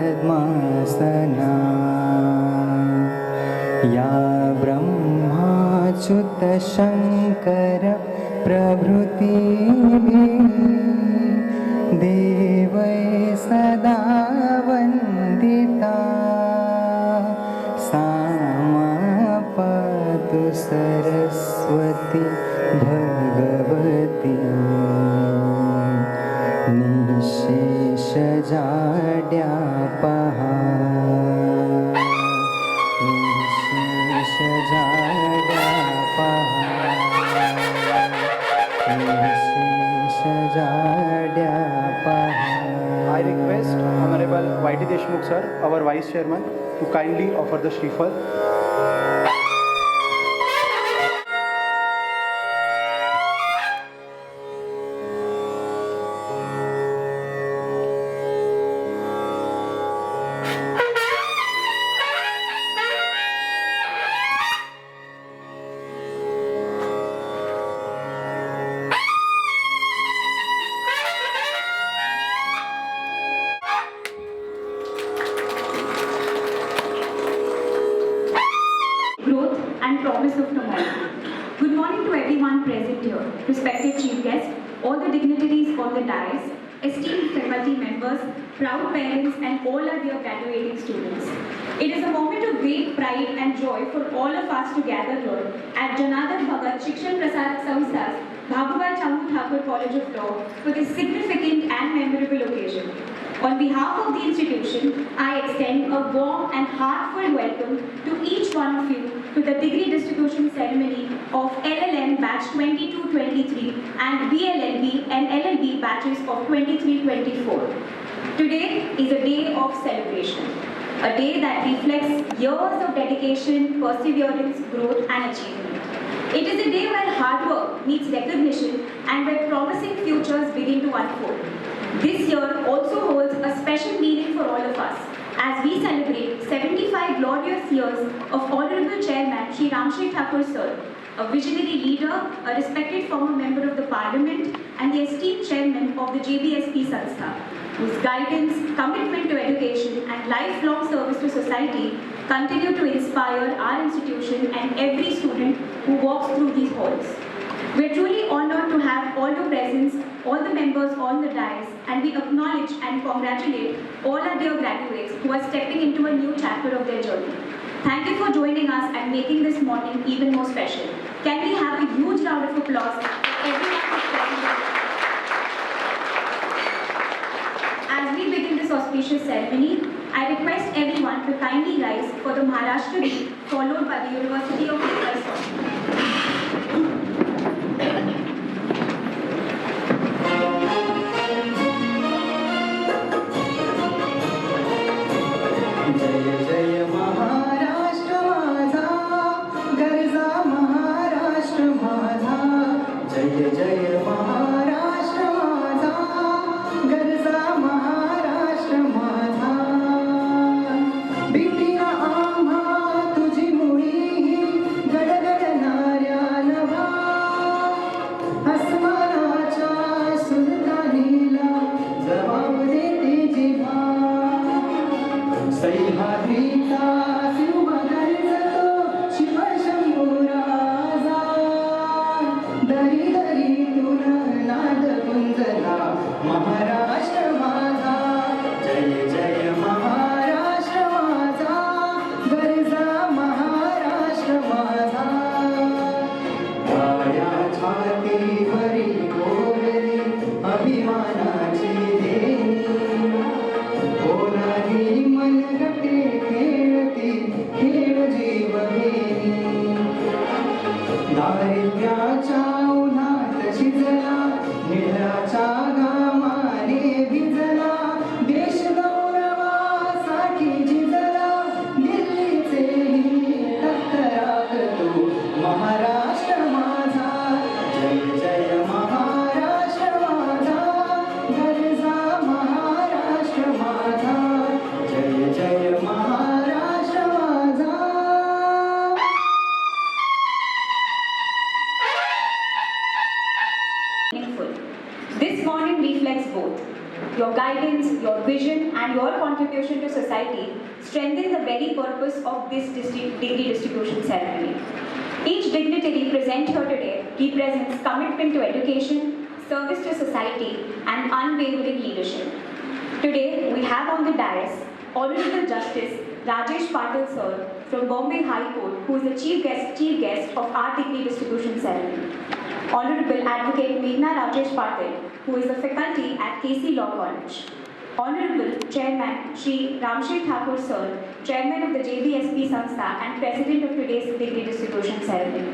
श्वेतपद्मासना या ब्रह्माच्युतशङ्कर प्रभृतिभिः देवै सदा वन्दिता सा माऽपतु Saraswati Bhagwati निःशेषजाड्यापहा I request Honorable Y.T. Deshmukh sir, our Vice Chairman, to kindly offer the Shrifal. Growth and promise of tomorrow. Good morning to everyone present here, respected chief guests, all the dignitaries on the dais, esteemed faculty members, proud parents and all our dear graduating students. It is a moment of great pride and joy for all of us to gather here at Janardhan Bhagat Shikshan Prasad Samstha's Bhabubhai Chambu Thakur College of Law for this significant and memorable occasion. On behalf of the institution, I extend a warm and heartfelt welcome to each one of you to the degree distribution ceremony of LLM batch 22-23 and BLLB and LLB batches of 23-24. Today is a day of celebration, a day that reflects years of dedication, perseverance, growth and achievement. It is a day where hard work meets recognition and where promising futures begin to unfold. This year also holds a special meaning for all of us as we celebrate 75 glorious years of Honorable Chairman Shri Ramshri Thakur Sir, a visionary leader, a respected former member of the Parliament and the esteemed chairman of the JBSP Sanstha, whose guidance, commitment to education and lifelong service to society continue to inspire our institution and every student who walks through these halls. We are truly honored to have all your presence, all the members on the dais, and we acknowledge and congratulate all our dear graduates who are stepping into a new chapter of their journey. Thank you for joining us and making this morning even more special. Can we have a huge round of applause for everyone who's present here? As we begin this auspicious ceremony, I request everyone to kindly rise for the Maharashtra Day, followed by the University of Mumbai song. जय जय महाराष्ट्र पृथ्वीचा सिंह गर्जतो शिवशंभुराजा दरी दरीतून नाद गुंजला महाराष्ट्र माझा जय जय महाराष्ट्र माझा गरजा महाराष्ट्र माझा काळ्या छातीवरी कोरली अभिमानाची देणी कोणाही मनगटे खेळती खेळ जीव घेणी दारिद्र्याच्या उन्हात शिजला निळाच्या घामाने भिजला देश गौरवासाठी झिजला दिल्लीचेही टक्कराक तू महाराष्ट्र माझा जय जय महाराष्ट्र माझा गरजा महाराष्ट्र माझा जय जय महाराष्ट्र माझा meaningful. This morning reflects both. Your guidance, your vision, and your contribution to society strengthen the very purpose of this degree distribution ceremony. Each dignitary present here today represents commitment to education, service to society, and unwavering leadership. Today, we have on the dais Honorable Justice Rajesh Patil Sir from Bombay High Court, who is the chief guest of our degree distribution ceremony. Honorable Advocate Meghna Rajesh Patil, who is a faculty at KC Law College. Honorable Chairman Shri Ramshay Thakur Sir, Chairman of the JBSP Sanstha and President of today's degree distribution ceremony.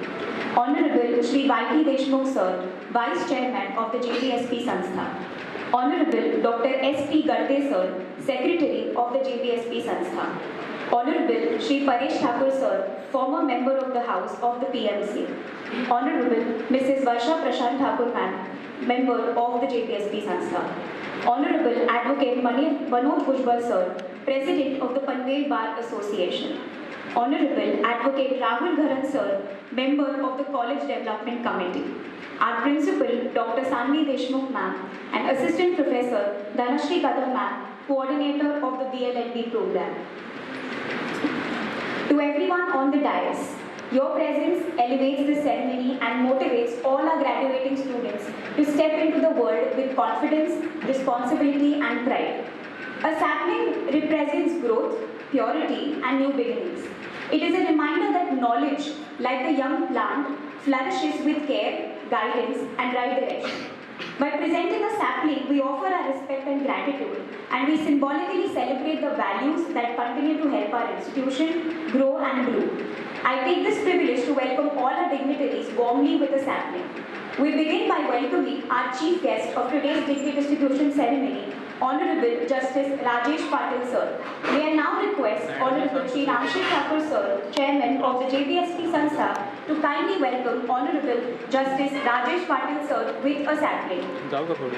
Honorable Shri YT Deshmukh Sir, Vice Chairman of the JBSP Sanstha. Honorable Dr. S.P. Garde Sir, Secretary of the JBSP Sanstha. Honorable Shri Paresh Thakur Sir, former member of the House of the PMC. Honorable Mrs. Varsha Prashant Thakur Ma'am, member of the JBSP Sanstha. Honorable Advocate Manoj Bhujbal Sir, President of the Panvel Bar Association. Honorable Advocate Rahul Gharan Sir, member of the College Development Committee. Our Principal Dr. Sanvi Deshmukh Ma'am and Assistant Professor Dhanashri Kadam Ma'am, Coordinator of the BLLB program. To everyone on the dais, your presence elevates this ceremony and motivates all our graduating students to step into the world with confidence, responsibility, and pride. A sapling represents growth, purity, and new beginnings. It is a reminder that knowledge, like the young plant, flourishes with care, guidance, and right direction. By presenting a sapling, we offer our respect and gratitude, and we symbolically celebrate the values that continue to help our institution grow and bloom. I take this privilege to welcome all our dignitaries warmly with a sapling. We begin by welcoming our chief guest of today's degree distribution ceremony, Honorable Justice Rajesh Patil Sir. May I now request Honorable Shri Ramshay Thakur Sir, Chairman of the JBSP Sanstha, to kindly welcome Honorable Justice Rajesh Patil Sir with a sapling. जाऊ का थोडी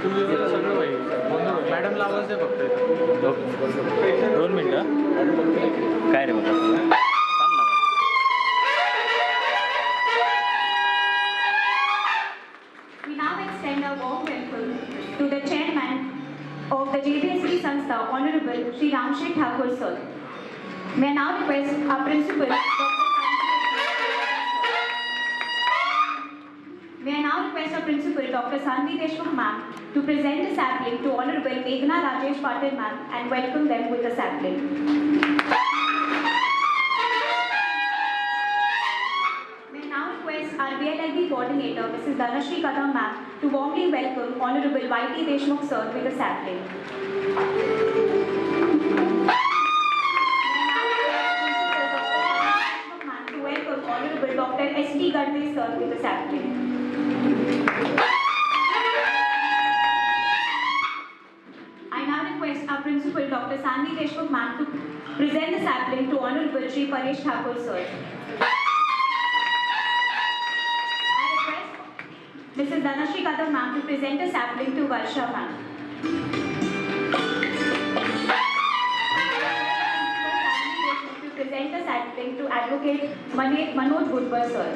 तुम्ही सगळं पाहिजे मॅडमला आवाज दे फक्त 2 मिनिटं काय रे बघा थांब ना We now extend a warm welcome to the Chairman of the JBSP Sanstha, Honorable Shri Ramshay Thakur Sir. May I now request our Principal, Dr. Sanvi Deshmukh Ma'am, to present a sapling to Honorable Meghna Rajesh Patil Ma'am and welcome them with a sapling. May I now request our BLLB coordinator, Mrs. Dhanashri Kadam Ma'am, to warmly welcome Honorable YT Deshmukh Sir with a sapling. To welcome Honorable Dr. S.T. Garde Sir with a sapling. I now request our Principal Dr. Sanvi Deshmukh Ma'am to present the sapling to Honorable Shri Paresh Thakur Sir. I request Mrs. Dhanashri Kadam Ma'am to present a sapling to Varsha Ma'am. To present a sapling to Advocate Manoj Bhujbal Sir.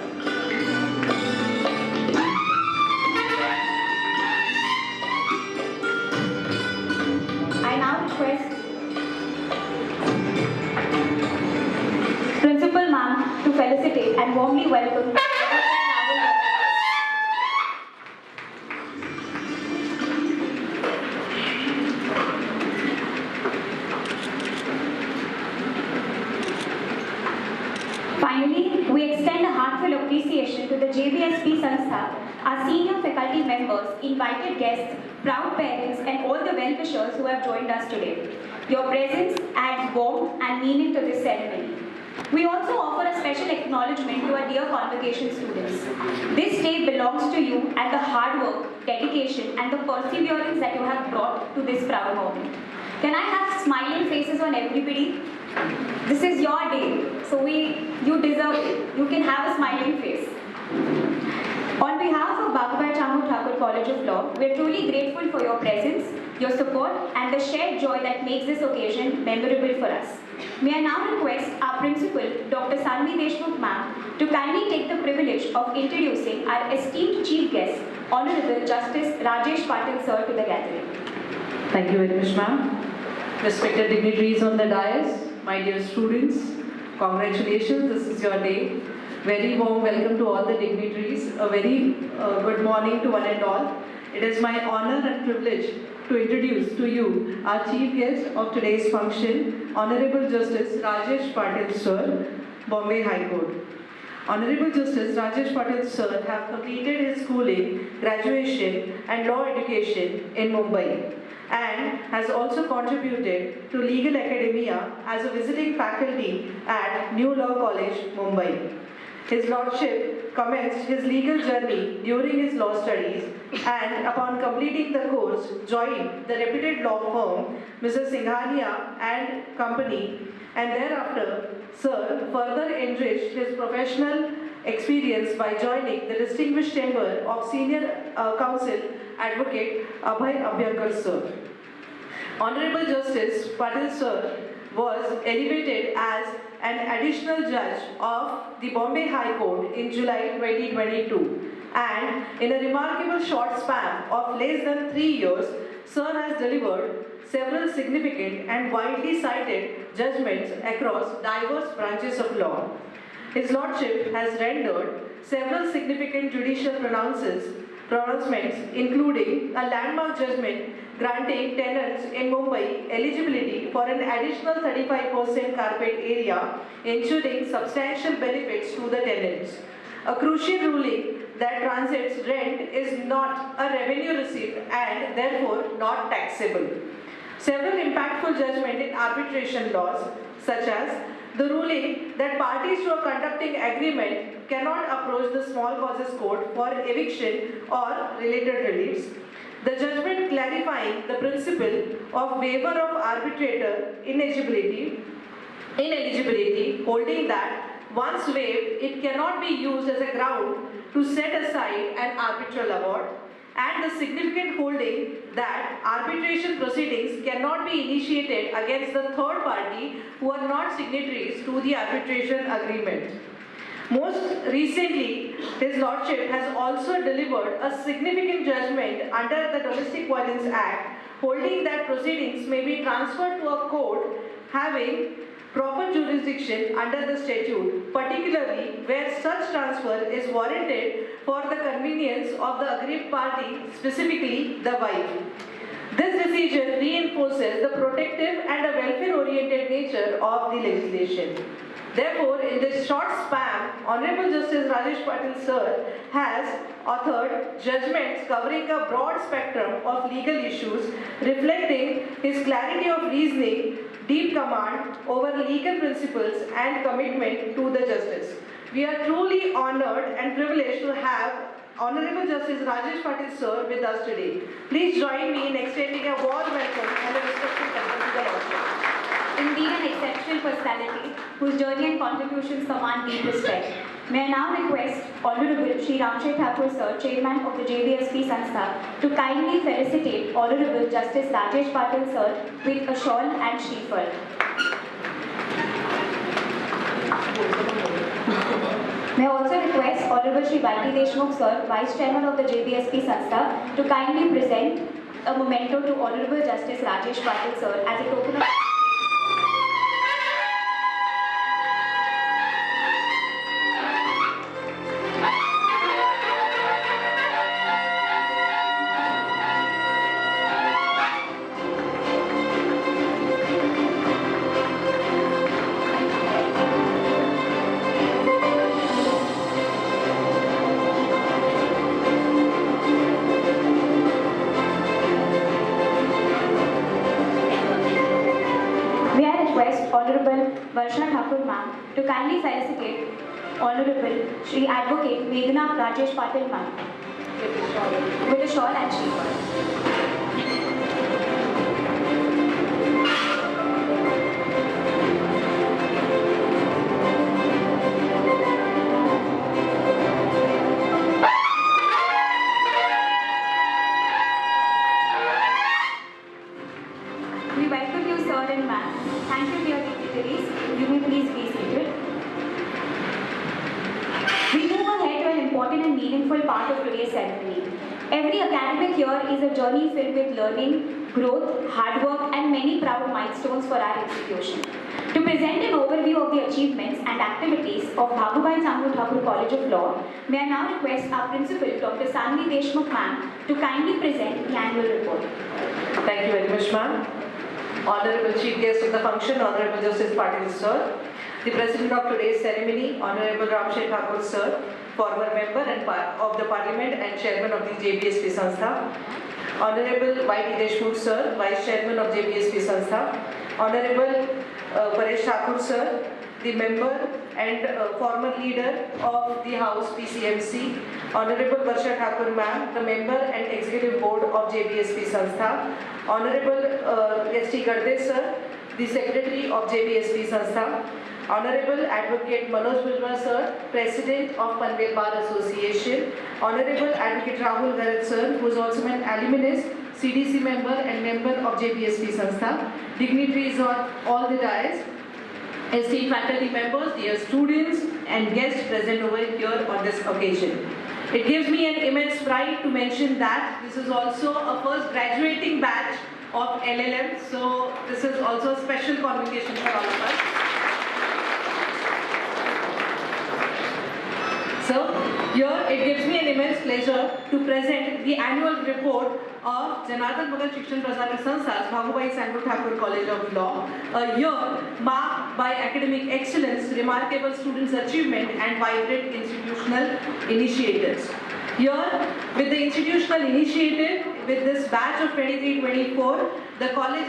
I now request warmly welcome Finally, we extend a heartfelt appreciation to the JBSP Sanstha, our senior faculty members, invited guests, proud parents, and all the well-wishers who have joined us today. Your presence adds warmth and meaning to this ceremony. We also offer a special acknowledgement to our dear convocation students. This day belongs to you and the hard work, dedication, and the perseverance that you have brought to this proud moment. Can I have smiling faces on everybody? This is your day, so you deserve it. You can have a smiling face. On behalf of Bhagavad Chamu Thakur College of Law, we are truly grateful for your presence, your support, and the shared joy that makes this occasion memorable for us. May I now request our principal, Dr. Sanvi Deshmukh ma'am, to kindly take the privilege of introducing our esteemed chief guest, Honorable Justice Rajesh Patil sir, to the gathering. Thank you very much, ma'am. Respected dignitaries on the dais, my dear students, congratulations, this is your day. Very warm welcome to all the dignitaries. A very good morning to one and all. It is my honor and privilege to introduce to you our chief guest of today's function, Honorable Justice Rajesh Patil sir, Bombay High Court. Honorable Justice Rajesh Patil sir have completed his schooling, graduation and law education in Mumbai, and has also contributed to legal academia as a visiting faculty at New Law College, Mumbai. His Lordship commenced his legal journey during his law studies, and upon completing the course, joined the reputed law firm Mrs. Singhania and Company, and thereafter, Sir further enriched his professional experience by joining the distinguished chamber of Senior Counsel Advocate Abhay Abhyankar sir. Honorable Justice Patil sir was elevated as an additional judge of the Bombay High Court in July 2022, and in a remarkable short span of less than 3 years, sir has delivered several significant and widely cited judgments across diverse branches of law. His Lordship has rendered several significant judicial pronouncements, including a landmark judgment granting tenants in Mumbai eligibility for an additional 35% carpet area, ensuring substantial benefits to the tenants. A crucial ruling that transit's rent is not a revenue receipt and therefore not taxable. Several impactful judgments in arbitration laws, such as the ruling that parties to a conducting agreement cannot approach the small causes court for eviction or related reliefs. The judgment clarifying the principle of waiver of arbitrator ineligibility, holding that once waived, it cannot be used as a ground to set aside an arbitral award, and the significant holding that arbitration proceedings cannot be initiated against the third party who are not signatories to the arbitration agreement. Most recently, His Lordship has also delivered a significant judgment under the Domestic Violence Act, holding that proceedings may be transferred to a court having proper jurisdiction under the statute, particularly where such transfer is warranted for the convenience of the aggrieved party, specifically the wife. This decision reinforces the protective and a welfare-oriented nature of the legislation. Therefore, in this short span, Honorable Justice Rajesh Patil sir has authored judgments covering a broad spectrum of legal issues, reflecting his clarity of reasoning, deep command over legal principles, and commitment to the justice. We are truly honored and privileged to have Honorable Justice Rajesh Patil sir with us today. Please join me in extending a warm welcome and a respectful welcome to the Lordship. Indeed an exceptional personality whose journey and contributions command deep respect. May I now request Honorable Shri Ramshay Thakur sir, Chairman of the JBSP Sanstha, to kindly felicitate Honorable Justice Rajesh Patil sir with a shawl and shreefal. May I also request Honorable Shri Balti Deshmukh sir, Vice Chairman of the JBSP Sanstha, to kindly present a memento to Honorable Justice Rajesh Patil sir as a token of request Honorable Varsha Thakur ma'am to kindly felicitate Honorable Shri Advocate Meghna Rajesh Patil ma'am with a shawl and sheet. We welcome you, sir and ma'am. Thank you, dear dignitaries. You may please be seated. We move ahead to an important and meaningful part of today's ceremony. Every academic year is a journey filled with learning, growth, hard work, and many proud milestones for our institution. To present an overview of the achievements and activities of Bhagubai Sanghu Thakur College of Law, may I now request our principal, Dr. Sanvi Deshmukh ma'am, to kindly present the annual report. Thank you very much, ma'am. Honorable Chief Guest of the function, Honorable Justice Patil sir, the President of today's ceremony, Honorable Ramshay Thakur sir, former member of the Parliament and Chairman of the JBSP Sanstha, Honorable Y.T. Deshmukh sir, Vice Chairman of JBSP Sanstha, Honorable Paresh Thakur sir, the member and former leader of the House PCMC, Honorable Varsha Thakur ma'am, the member and executive board of JBSP Sanstha, Honorable S.T. Garde sir, the secretary of JBSP Sanstha, Honorable Advocate Manoj Bhujbal sir, President of Panvel Bar Association, Honorable Advocate Rahul Garat sir, who is also an alumnus, CDC member and member of JBSP Sanstha, dignitaries on all the dais, esteemed faculty members, dear students and guests present over here on this occasion. It gives me an immense pride to mention that this is also a first graduating batch of LLM, so this is also a special convocation for all of us. So, here it gives me an immense pleasure to present the annual report of Janardhan Mughal Shikshan Prasarak Sanstha's Bhagubai Sanghu Thakur College of Law, a year marked by academic excellence, remarkable students' achievement and vibrant institutional initiatives. Here, with the institutional initiative, with this batch of 23-24, the college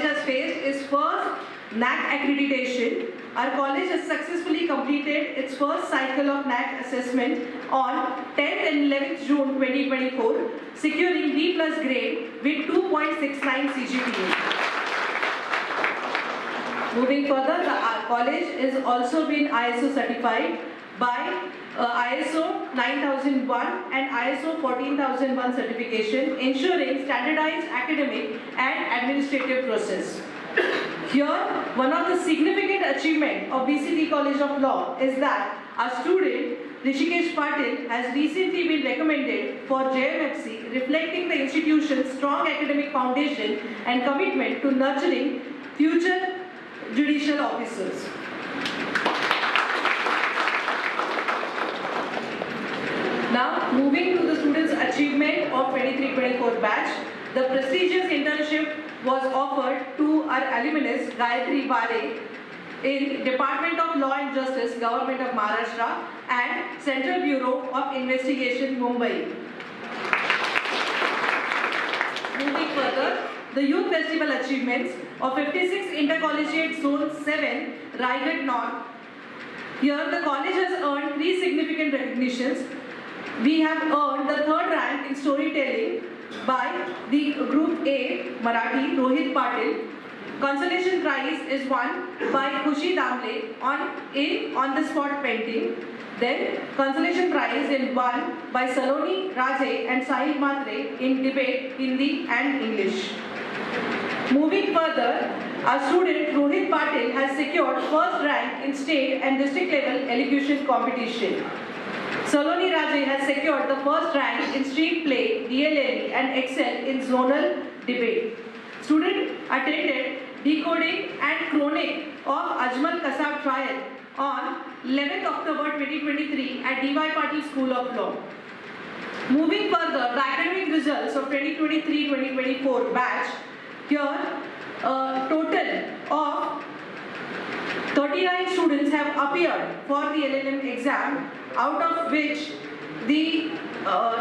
has faced its first NAC accreditation. Our college has successfully completed its first cycle of NAC assessment on 10th and 11th June 2024, securing B+ grade with 2.69 CGPA. Moving further, the college has also been ISO certified by ISO 9001 and ISO 14001 certification, ensuring standardized academic and administrative process. Here, one of the significant achievements of BCT College of Law is that our student Rishikesh Patil has recently been recommended for JMFC, reflecting the institution's strong academic foundation and commitment to nurturing future judicial officers. Now, moving to the students' achievement of 23-24 batch, the prestigious internship was offered to our alumnus Gayatri Bare in Department of Law and Justice, Government of Maharashtra and Central Bureau of Investigation, Mumbai. Moving further, the Youth Festival achievements of 56 Intercollegiate Zone 7, Raigad North. Here, the college has earned 3 significant recognitions. We have earned the 3rd rank in storytelling by the Group A, Marathi, Rohit Patil. Consolation prize is won by Khushi Damle in on-the-spot painting. Then, consolation prize is won by Saloni Raje and Sahil Matre in debate, Hindi and English. Moving further, our student Rohit Patil has secured 1st rank in state and district level elocution competition. Saloni Raje has secured the 1st rank in street play, DLLB and excelled in zonal debate. Student attended decoding and chronic of Ajmal Kasab trial on 11th October 2023 at D.Y. Patil School of Law. Moving further, the academic results of 2023-2024 batch, here total of 39 students have appeared for the LLM exam, out of which the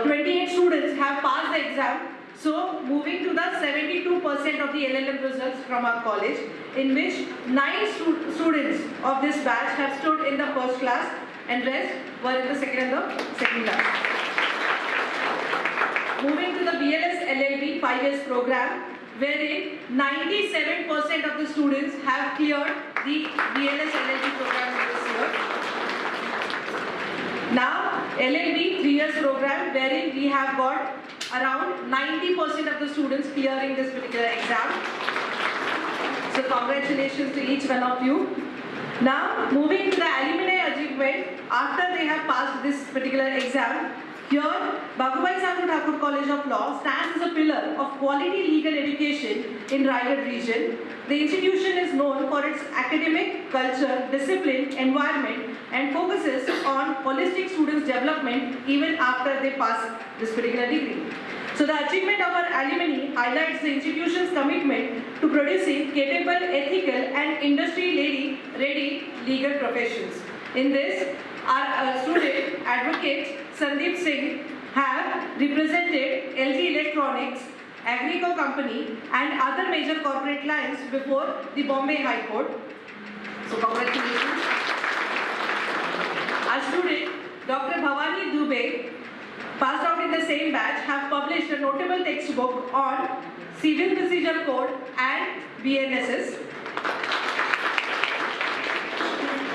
28 students have passed the exam. So moving to the 72% of the LLM results from our college, in which 9 students of this batch have stood in the first class and rest were in the second class. Moving to the BLS LLB 5 years program, wherein 97% of the students have cleared the BLS LLB program this year. Now, LLB 3 years program, wherein we have got around 90% of the students clearing this particular exam. So congratulations to each one of you. Now, moving to the alumni achievement, after they have passed this particular exam, here, Bhagavai Sangu Thakur College of Law stands as a pillar of quality legal education in Raigad region. The institution is known for its academic, culture, discipline, environment, and focuses on holistic students' development even after they pass this particular degree. So the achievement of our alumni highlights the institution's commitment to producing capable, ethical, and industry-ready legal professions. In this, our student advocate Sandeep Singh have represented LG Electronics, Agrico Company, and other major corporate clients before the Bombay High Court. So congratulations. Our student Dr. Bhavani Dubey, passed out in the same batch, have published a notable textbook on Civil Procedure Code and BNSS.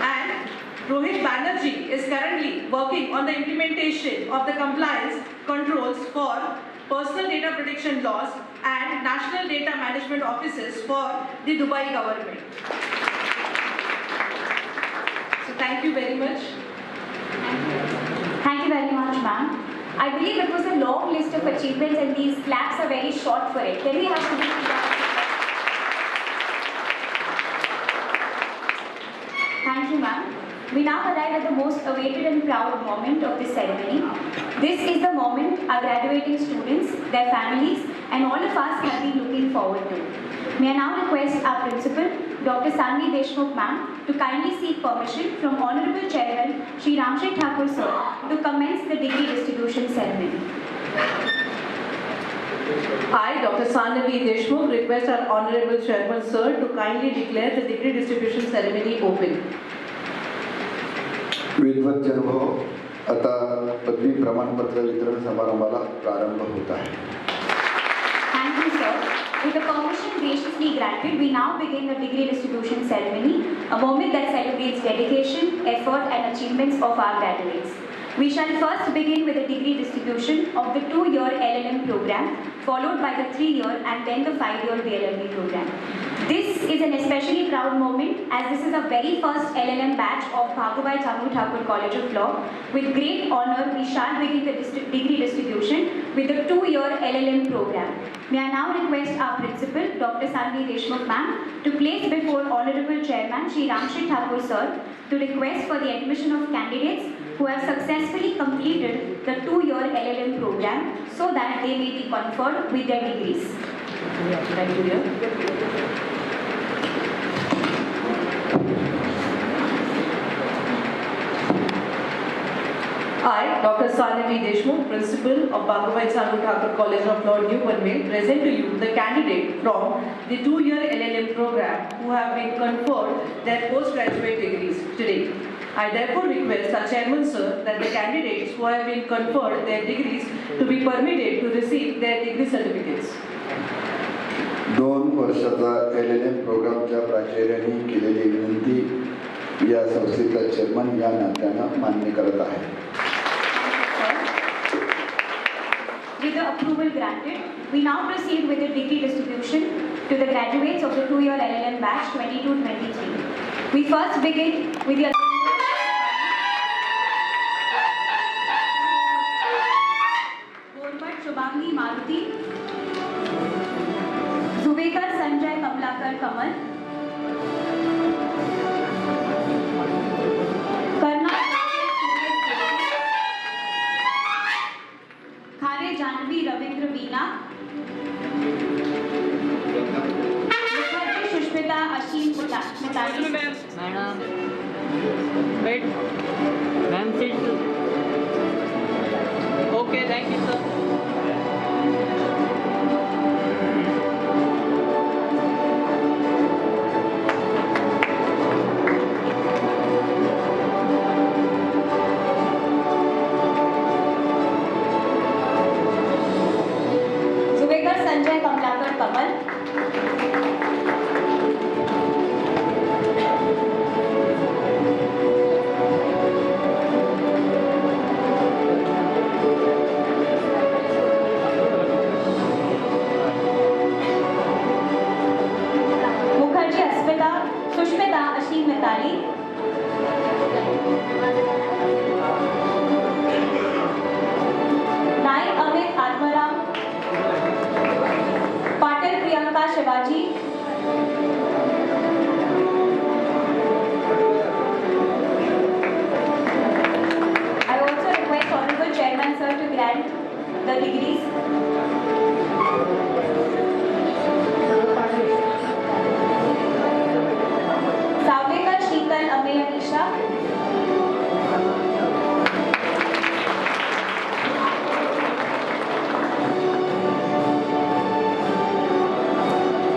And Rohit Banerjee is currently working on the implementation of the compliance controls for personal data protection laws and national data management offices for the Dubai government. So thank you very much. Thank you very much, ma'am. I believe it was a long list of achievements and these claps are very short for it. Can we have some Thank you, ma'am. We now arrive at the most awaited and proud moment of this ceremony. This is the moment our graduating students, their families, and all of us have been looking forward to. May I now request our principal, Dr. Sanvi Deshmukh ma'am, to kindly seek permission from Honorable Chairman Shri Ramshek Thakur sir to commence the degree distribution ceremony. I, Dr. Sanvi Deshmukh, request our Honorable Chairman sir to kindly declare the degree distribution ceremony open. विद्वत जनभाव आता पदवी प्रमाणपत्र वितरण समारंभाला प्रारंभ होत आहे. Thank you, sir. With the permission graciously granted, we now begin the degree distribution ceremony, a moment that celebrates dedication, effort, and achievements of our graduates. We shall first begin with the degree distribution of the 2-year LLM program, followed by the 3-year and then the 5-year BLLB program. This is an especially proud moment as this is the very first LLM batch of Bhagavai Sangu Thakur College of Law. With great honor, we shall begin the degree distribution with the 2-year LLM program. May I now request our principal, Dr. Sanvi Deshmukh ma'am, to place before Honorable Chairman Shri Ramshek Thakur sir to request for the admission of candidates who have successfully completed the 2-year LLM program so that they may be conferred with their degrees. Thank you. I, Dr. Sanvi Deshmukh, Principal of Bhagavai Sangu Thakur College of Law, New Panvel, present to you the candidate from the 2-year LLM program who have been conferred their postgraduate degrees today. I therefore request our Chairman Sir that the candidates who have been conferred their degrees to be permitted to receive their degree certificates. 2 वर्षाचा LLM प्रोग्रामच्या प्राचार्यांनी केलेली विनंती या संस्थेचा chairman या नात्यानं मान्य करत आहे. With the approval granted, we now proceed with the degree distribution to the graduates of the 2-year LLM batch 22-23. We first begin with the Gorpat Shubhangi Maruti, Zubekar Sanjay Kamlakar Kamal, Khare Janvi Ravindra Veena, Mukherjee Shushmita Ashim Mitali, Madam, wait. Ma'am, sit. Okay, thank you, sir. ताली। नायक Amit Atmaram, Patil Priyanka Shivaji, I also request Honorable Chairman Sir to grant the degrees. Savvekar Sheetal Ameya Nisha,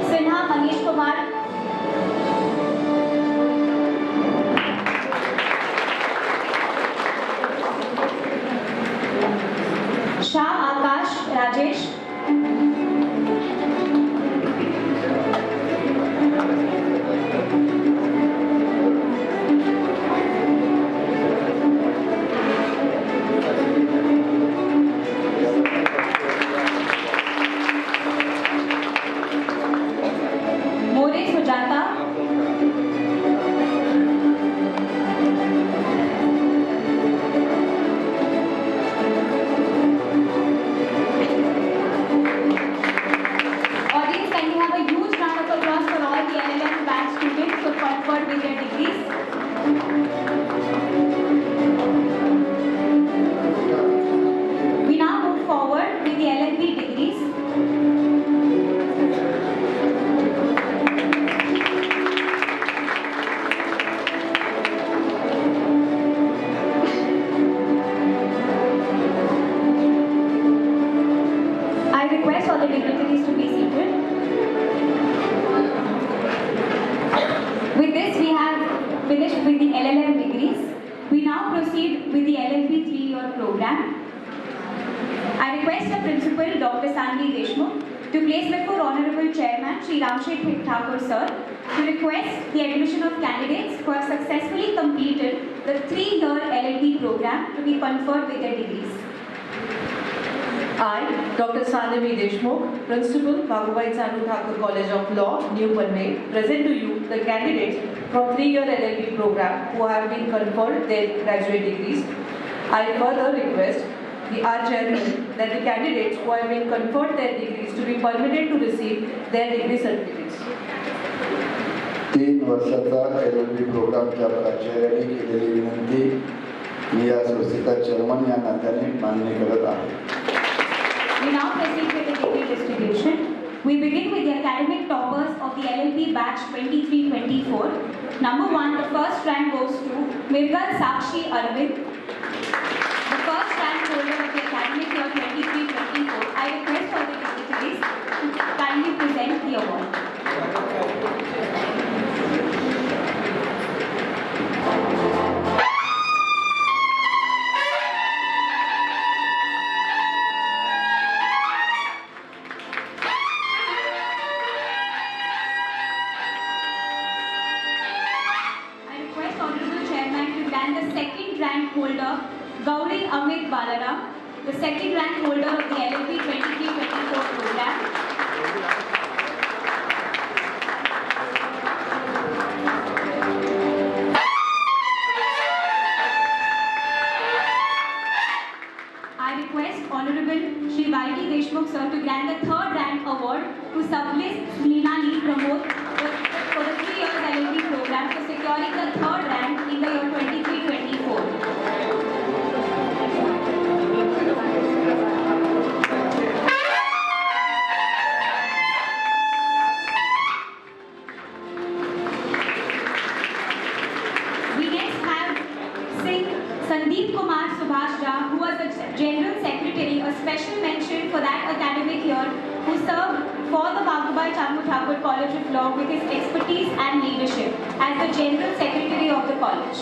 Sinha Manish Kumar, Shah Akash Rajesh, More Sujata, audience, can we have a huge round of applause for all the LLM batch students who conferred with their degrees? We now move forward with the LLB degrees. I request all the dignitaries to be seated. With this, we have finished with the LLM degrees. We now proceed with the LLB 3-year program. I request the Principal, Dr. Sanvi Deshmukh, to place before Honorable Chairman Shri Ramshet Thakur Sir to request the admission of candidates who have successfully completed the 3-year LLB program to be conferred with their degrees. I, Dr. Sanvi Deshmukh, Principal, Bhagavai Sanu Thakur College of Law, New Panvel, present to you the candidates from 3-year LLB program who have been conferred their graduate degrees. I further request our Chairman that the candidates who have been conferred their degrees to be permitted to receive their degree certificates. 3 वर्षाचा LLB प्रोग्रामच्या प्राचार्यांनी केलेली विनंती मी या संस्थेचा chairman या नात्याने मान्य करत आहे. We now proceed with the degree distribution. We begin with the academic toppers of the LLB batch 23-24. Number 1, the first rank goes to Mirgal Sakshi Arvind, the first rank holder of the academic year 23-24. I request all the dignitaries to kindly present the award. Holder Gauri Amit Balaram, the second rank holder of the LLB 23-24 program. I request Honorable Shri Y.T. Deshmukh Sir to grant the third rank award to Sablis Meenali Pramod for the 3 years LLB program for securing the third rank in the year 23-24. Sandeep Kumar Subhash Jha, who was the General Secretary, a special mention for that academic year, who served for the Bhagavai Sanu Thakur College of Law with his expertise and leadership as the General Secretary of the college.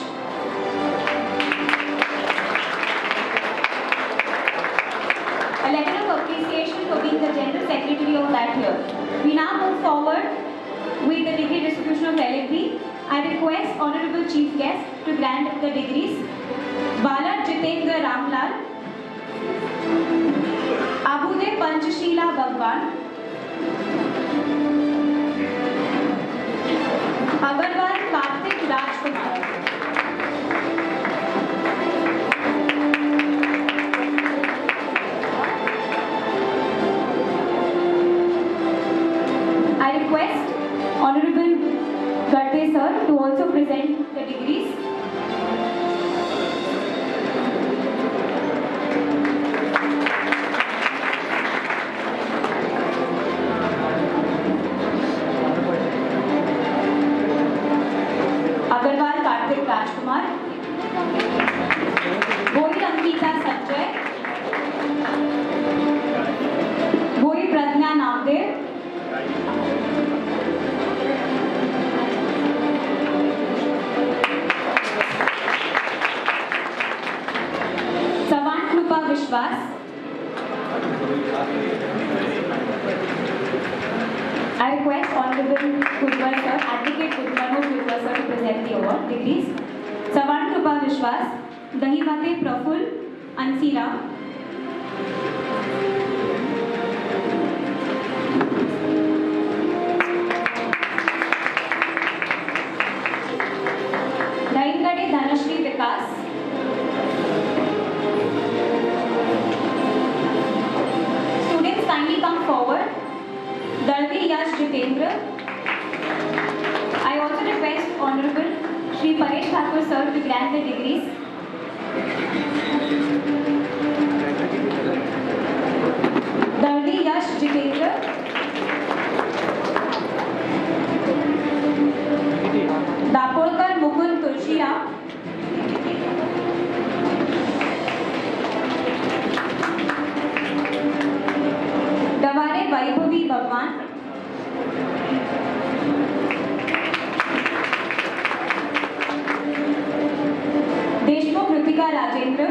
A letter of appreciation for being the General Secretary of that year. We now move forward with the degree distribution of LLB. I request Honorable Chief Guest to grant the degrees. Bala Jitendra Ramlal, Abude Panchashila Bhagwan, Agarwal Karthik Raj also present the degrees. Agarwal Kartik Rajkumar, Boi Ankita Sanjay, Boi Pradnya Namdev, Savan Krupa Vishwas, I request Honorable Kudwar Sir, Advocate Kudwar Sir to present the award degrees. Savan Krupa Vishwas, Dahibate Praful, Ansira, Daingade Dhanashri Vikas, students kindly come forward. Dardi Yash Jitendra. I also request Honorable Shri Paresh Thakur Sir to grant the degrees. Dardi Yash Jitendra. Dapolkar Mukund Tulshiram. Davare Vaibhavi Bhagwan. Deshmukh Ritika Rajendra.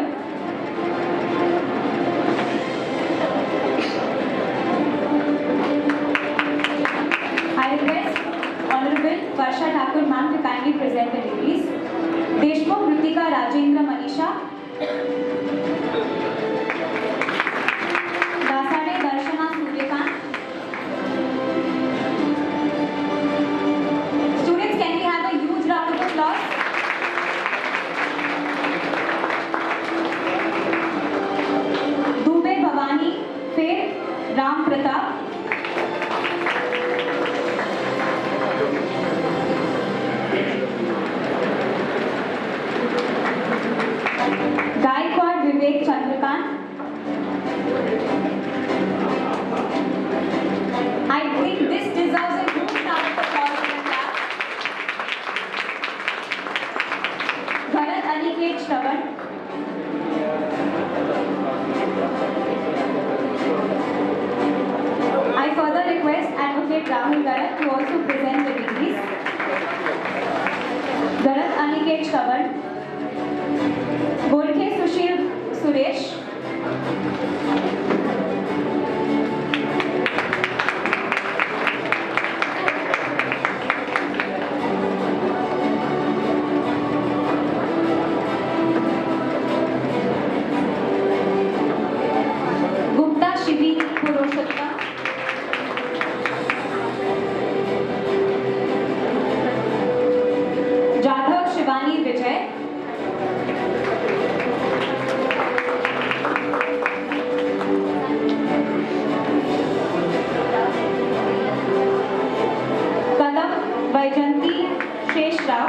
I request Honorable Varsha Thakur Ma'am to kindly present the degrees. Deshmukh Ritika Rajendra Manisha. Dasade Darshana Suryakant. Students, can we have a huge round of applause? Dubey Bhavani, Fair Ram Pratap. Gaikwad Vivek Chandrakant. I think this deserves a huge round of applause in the class. Bharat Aniket Shravan. I further request Advocate Rahul Garat to also present the degrees. Bharat Aniket Shravan. Golke Sushil Suresh. Gupta Shivi Purushottam. Jadhav Shivani Vijay. Kadam Vaijanti Shesh Rao.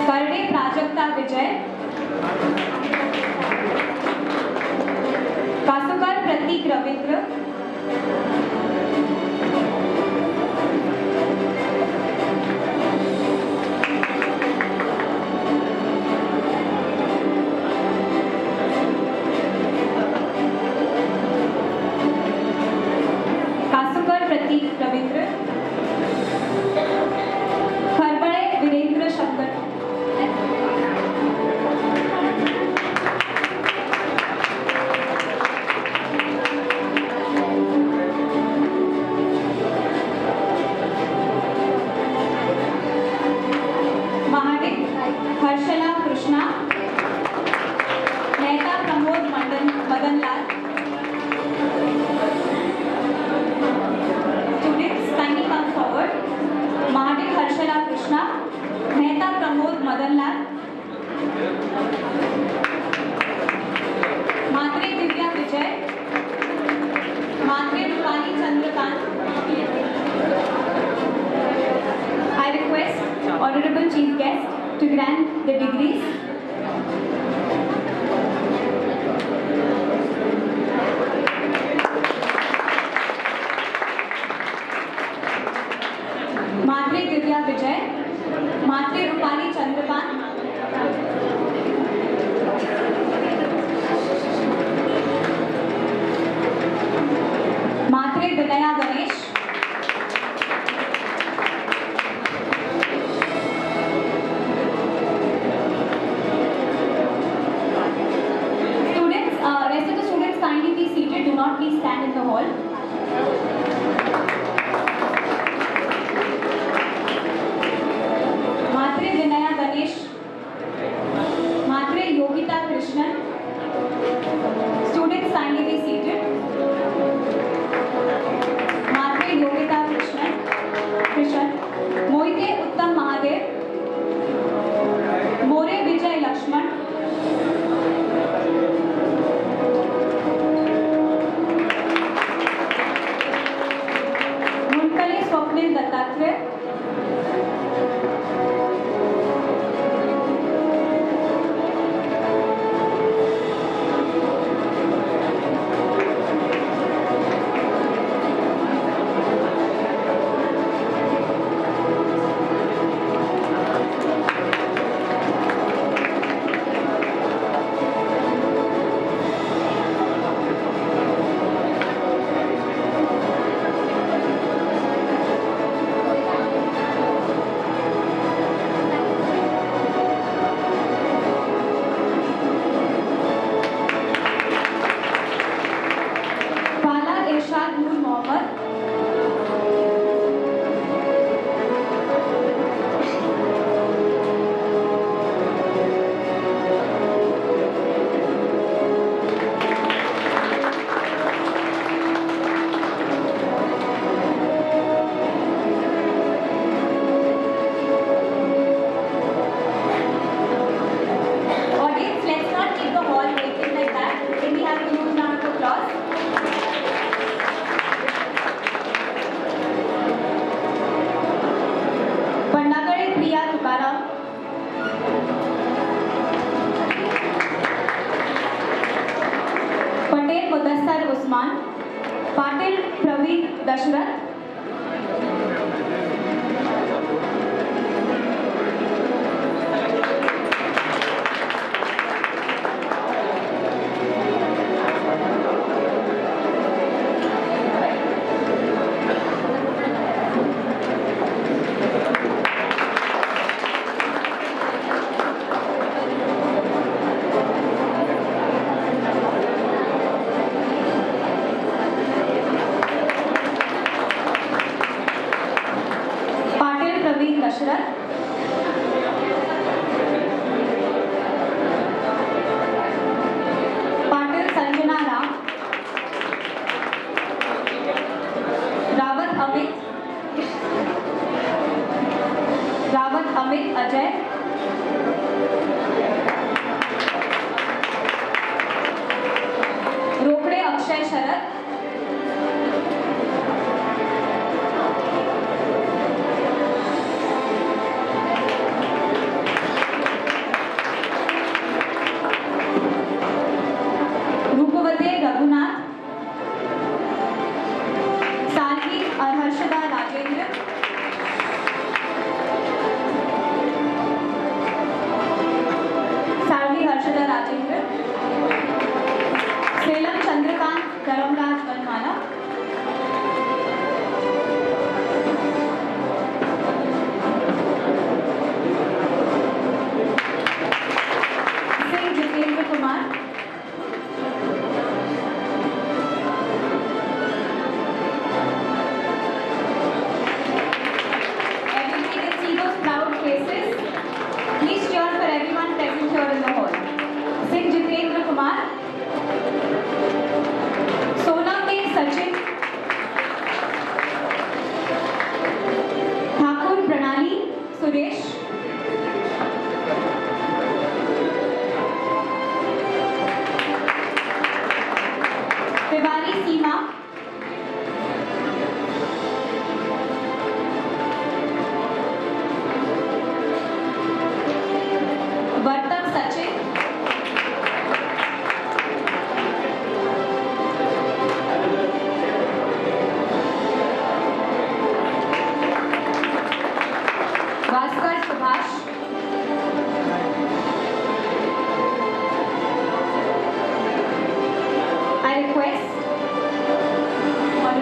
Karde Prajakta Vijay. Kasukar Pratik Ravindra. Kasukar Pratik Ravindra. Kharbade Virendra Shankar. grant the degrees. Mhatre Divya Vijay, Mhatre Rupali Chandrakant, Mhatre Vinaya Ganesh, students, rest of the students kindly be seated. Do not please stand in the hall. Mhatre Vinaya Ganesh, Mhatre Yogita Krishnan. Students kindly be seated. मात्रे योगिता कृष्णन, मोहिते उत्तम महादेव, मोरे विजय लक्ष्मण, मुनकले स्वप्निल दत्तात्रेय, पाटिल प्रवीण दशरथ, पाटिल संजना राम, रावत अमित अजय, रोकड़े अक्षय शरद, रघुनाथ, सालवी और Harshada Rajendra,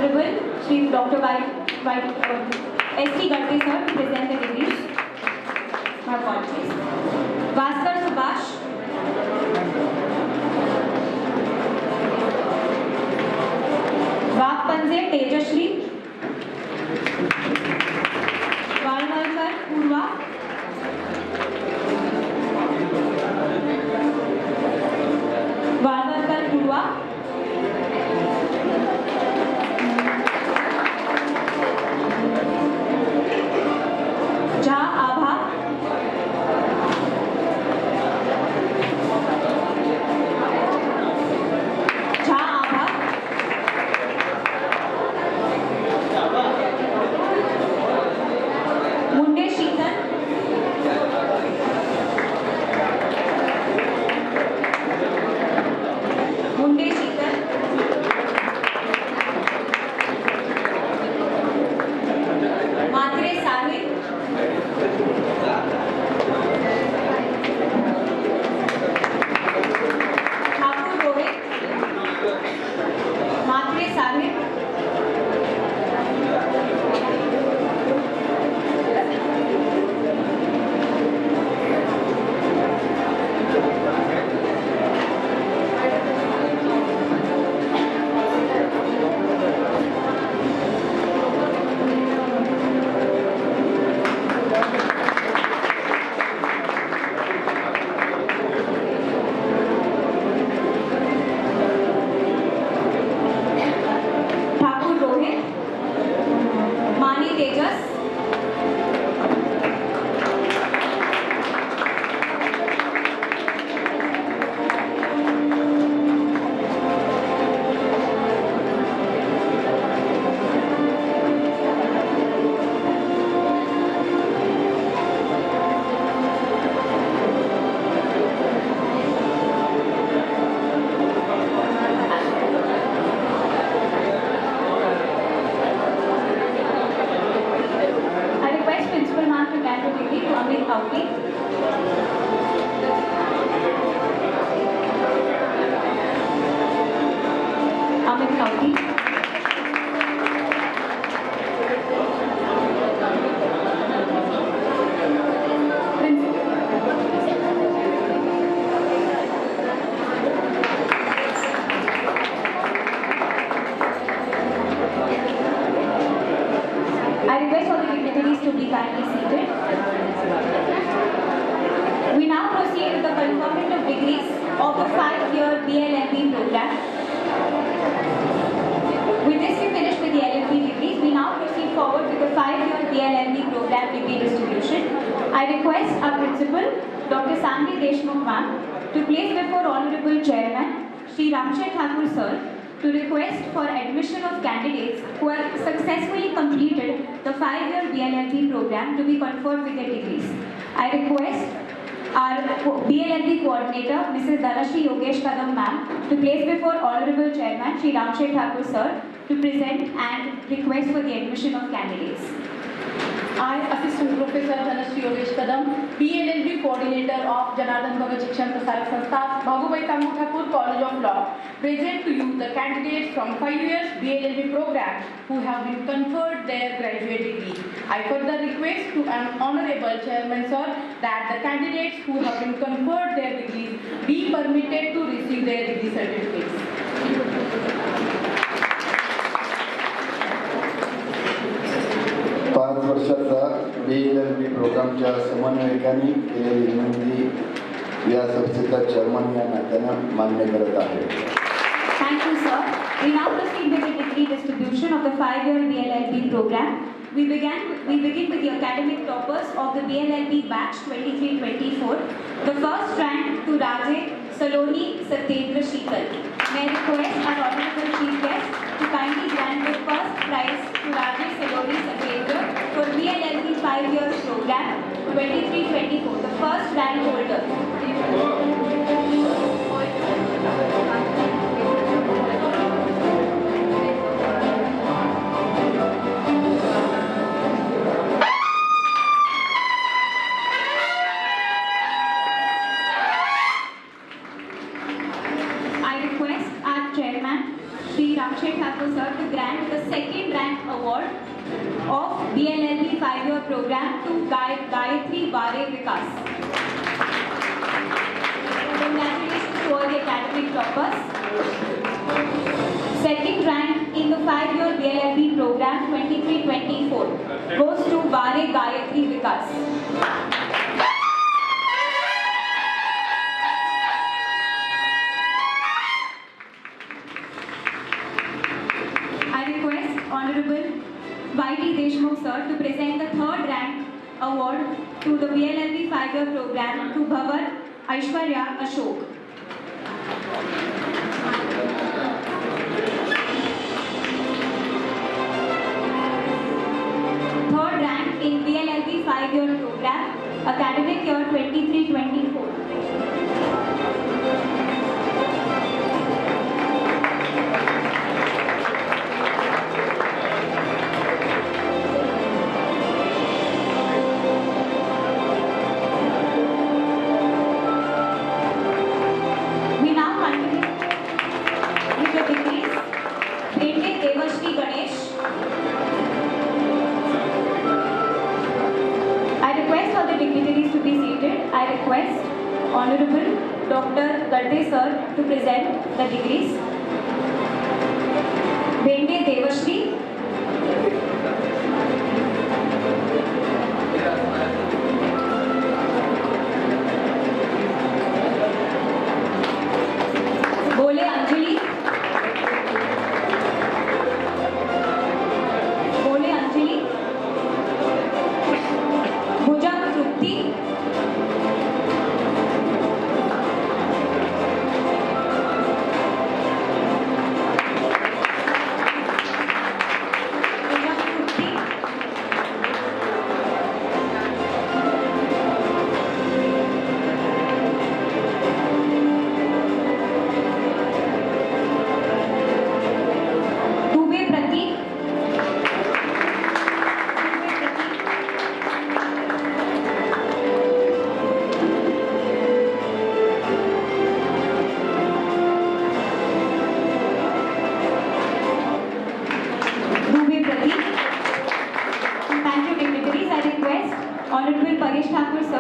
Honorable Shri Dr. S.T. Gadde sir to present the degrees. My apologies. Vaskar Subhash. Vakpanze Tejashri. Valvalkar Purva. Valvalkar Purva. Jha Abha. Jha Abha. Munde Sheetan. Munde Sheetan. Matre Sahib. Thakur Rohit. Matre Sahib. Thakur Rohit. Mani Tejas. I request Principal Ma'am to grant the degree to Amit Kauti. Amit Kauti. I request all the dignitaries to be kindly seated. We now proceed with the conferment of degrees of the 5-year BLLB program. With this, we finish with the LLB degrees. We now proceed forward with the 5-year BLLB program degree distribution. I request our principal, Dr. Sandy Deshmukh ma'am, to place before Honorable Chairman, Shri Ramchay Thakur sir, to request for admission of candidates who have successfully completed the 5-year BLLB program to be conferred with their degrees. I request our BLLB coordinator, Mrs. Dhanashri Yogesh Kadam ma'am, to place before Honorable Chairman, Shri Ramchay Thakur sir, to present and request for the admission of candidates. I, Assistant Professor Dhanashri Yogesh Kadam, BLLB Coordinator of Janardhan Bhagat Shikshan Prasarak Sanstha, Bhabubhai Kangu Thakur College of Law, present to you the candidates from 5 years BLLB program who have been conferred their graduate degree. I further request to an Honorable Chairman Sir that the candidates who have been conferred their degrees be permitted to receive their degree certificates. 5 वर्षाचा BLLB प्रोग्रामच्या समन्वयकांनी केलेली विनंती या संस्थेचा chairman या नात्यानं मान्य करत आहे. Thank you, sir. We now proceed with the degree distribution of the 5-year BLLB program. We begin with the academic toppers of the BLLB batch 23-24. The first rank to Raje Saloni Satyendra Sheetal. May I request our honorable chief guest to kindly grant the first prize to Raje Saloni Satyendra for BLLB 5-year program 23-24. The first rank holder. I request our chairman, Shri Ramchay Thakur sir, to grant the second rank award of BLLB 5-year program to Gayatri Bare Vikas. Congratulations to all the academic toppers. Second rank in the 5-year BLLB program 23-24 goes to Bare Gayatri Vikas. Honorable Y.T. Deshmukh sir to present the third rank award to the BLLB 5-year program to Bhavan Aishwarya Ashok. Third rank in BLLB 5-year program, academic year 23-24. I request Honorable Dr. Gadde sir to present the degrees. Bende Devashri, Bole Anjali, Bhujang Trupti,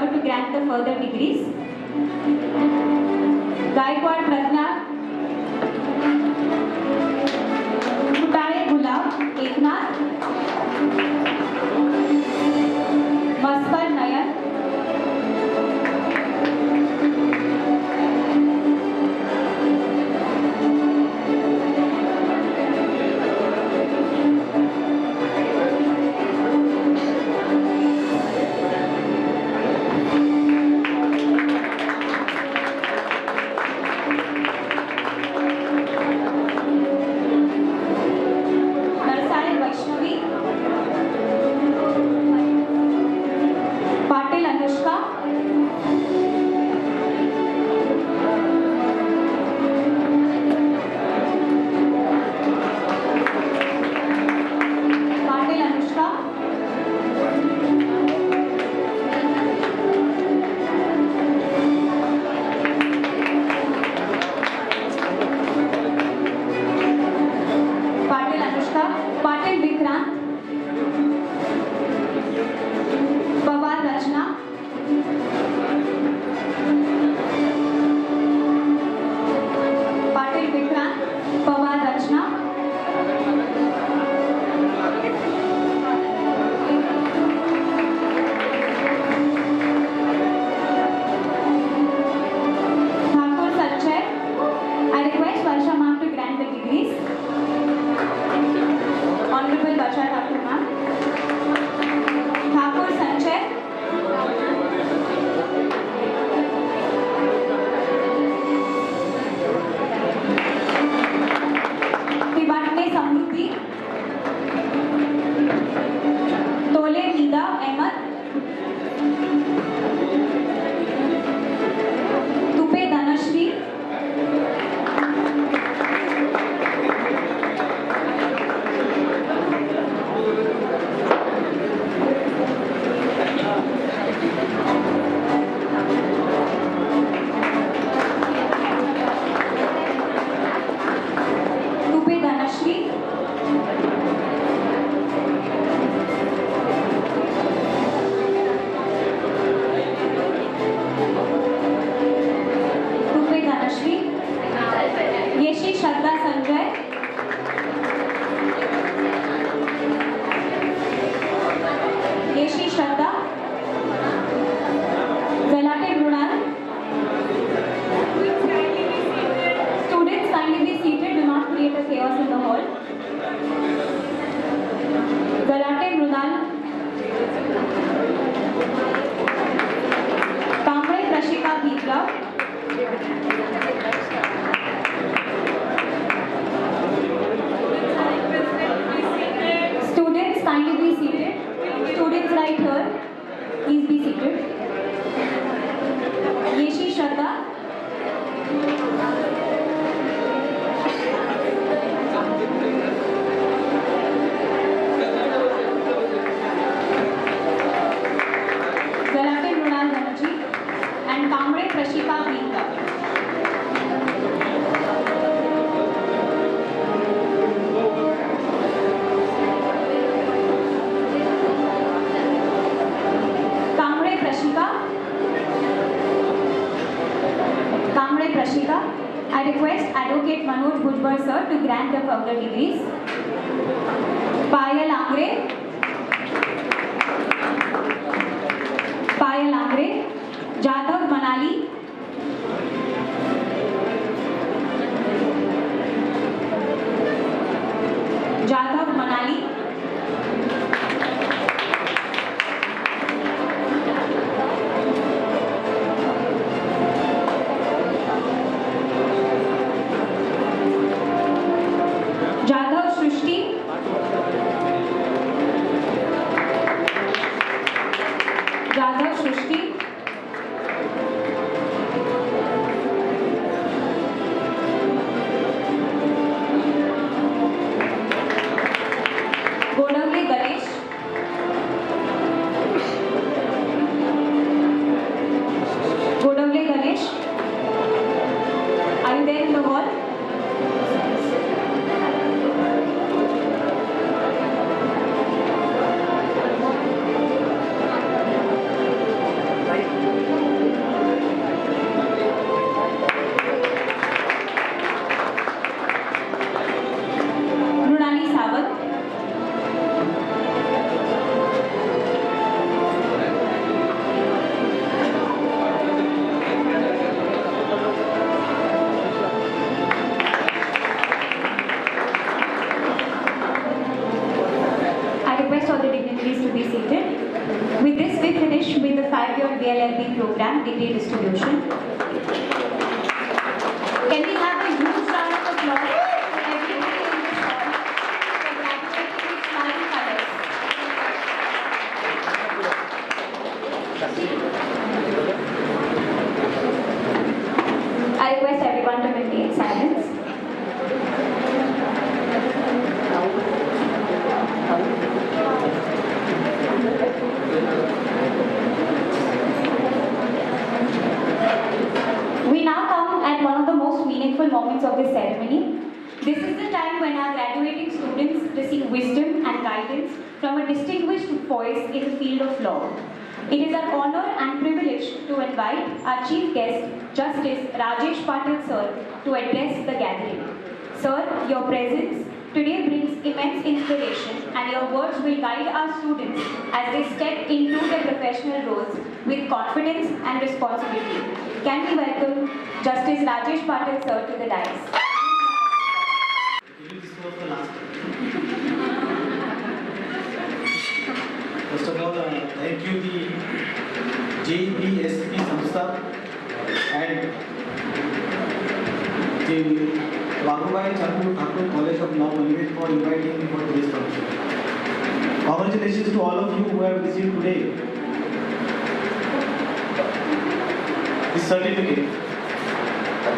to grant the further degrees. Gaikwad Pratna, Mutaye Gulab Eknath, Masfar Nayan, Manoj Bhujbal sir to grant the further degrees. Payal Angre. Payal Angre. Jadhav Manali. Jadhav Manali. Jadhav Shrishti. Jadhav Shrishti. Godavle Ganesh. Godavle Ganesh. Are you there in the hall? Mrunali Sawant. I request all the dignitaries to be seated. With this, we finish with the 5-year BLLB program degree distribution. Can we have a huge round of applause for everybody in this hall for graduating with flying colors? I request everyone to maintain silence. We now come at one of the most meaningful moments of this ceremony. This is the time when our graduating students receive wisdom and guidance from a distinguished voice in the field of law. It is our honor and privilege to invite our chief guest, Justice Rajesh Patil sir, to address the gathering. Sir, your presence today brings immense inspiration and your words will guide our students as they step into their professional roles with confidence and responsibility. Can we welcome Justice Rajesh Patil sir to the dais? First of all, thank you the JBSP Samstha and the Bagubai Chandu Thakur College of Law Manivit for inviting me for today's function. Congratulations to all of you who have received today this certificate.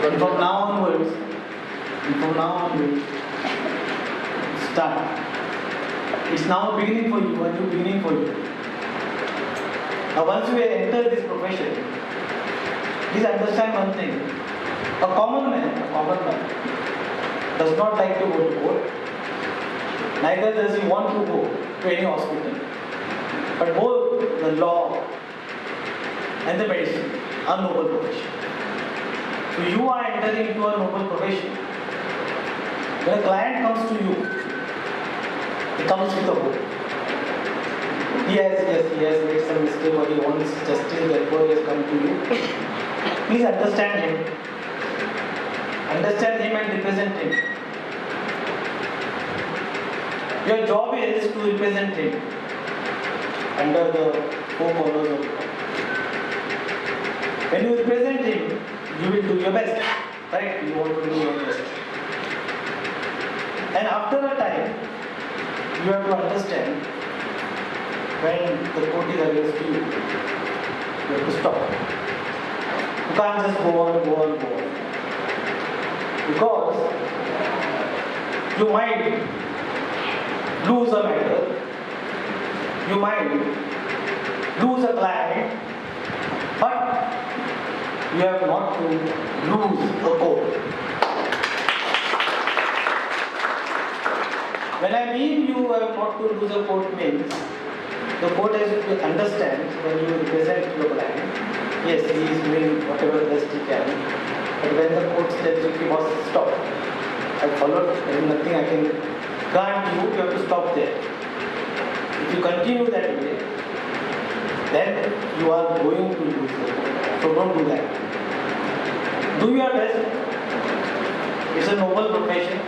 And from now onwards, start. It's now beginning for you, a new beginning for you. Now once you enter this profession, please understand one thing. A common man does not like to go to court. Neither does he want to go to any hospital. But both the law and the medicine are noble profession. So you are entering into a noble profession. When a client comes to you, he comes with a hope. He has made some mistake or he wants justice, therefore he has come to you. Please understand him. Understand him and represent him. Your job is to represent him under the four corners of law. When you represent him, you will do your best. Correct? You want to do your best. And after a time, you have to understand when the court is against you, you have to stop. You can't just go on. Because you might lose a matter, you might lose a client, but you have not to lose a court. When I mean you have not to lose a court means, the court has to understand when you represent your client, yes, he is doing whatever best he can, but when the court says, okay, boss, stop, I followed, there is nothing I can grant you, you have to stop there. If you continue that way, then you are going to lose the point. So don't do that. Do your best. It's a noble profession.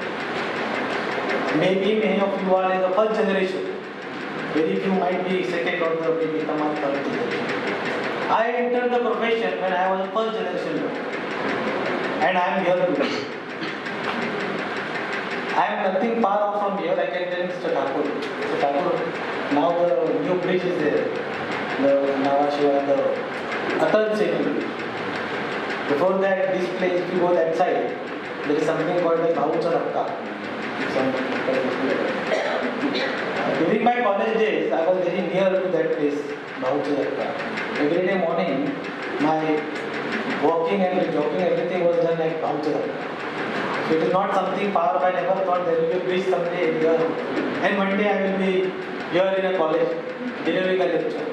Maybe many of you are in the first generation. Very few might be second or the maybe third generation. I entered the profession when I was first generation, and I am here today. I am nothing far off from here. I can tell Mr. Thakur. Mr. Thakur, now the new bridge is there. The Navashiva, the Atal Seni. Before that, this place, if you go that side, there is something called the Bhaucharakka. During my college days, I was very near to that place, Bhaucharakka. Every day morning, my walking and jogging, everything was done at Bhaucharakka. So it is not something far off. I never thought there will be a bridge someday here. And one day I will be here in a college, delivering a lecture.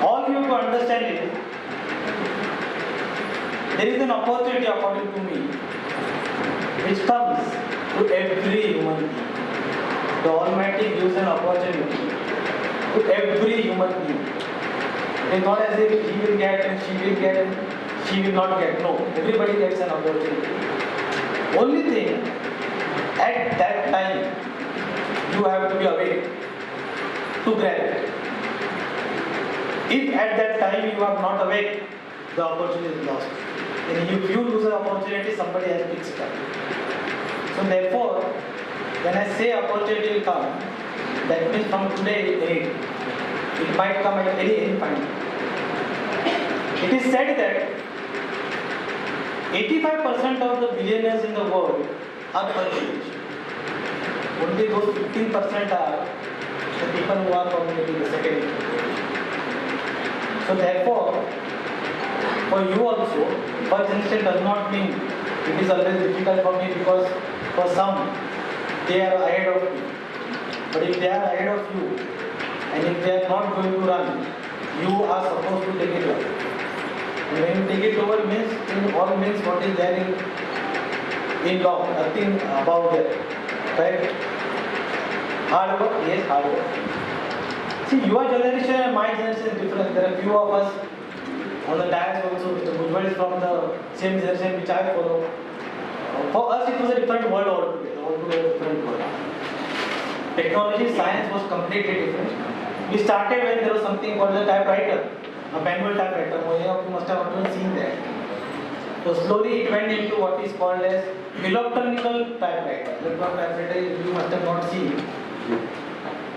All you have to understand is, there is an opportunity according to me, which comes to every human being. The Almighty gives an opportunity to every human being. It is not as if he will get and she will get and she will not get. No, everybody gets an opportunity. Only thing, at that time, you have to be awake to grab it. If at that time you are not awake, the opportunity is lost. And if you lose an opportunity, somebody has picked it up. So therefore, when I say opportunity will come, that means from today it might come at any point. It is said that 85% of the billionaires in the world are privileged. Only those 15% are the people who are from maybe the second age. So therefore, for you also, first instant does not mean it is always difficult for me, because for some, they are ahead of you. But if they are ahead of you, and if they are not going to run, you are supposed to take it over. And when you take it over, means in all means what is there in law, nothing about that. Correct? Hard work? Yes, hard work. See, your generation and my generation is different. There are few of us on the dais also. Mr. Bhujbal is from the same generation which I follow. For us, it was a different world altogether, different world. Technology, science was completely different. We started when there was something called the typewriter, a manual typewriter. Many of you must have already seen that. So slowly it went into what is called as electronical typewriter. Electronic typewriter you must have not seen.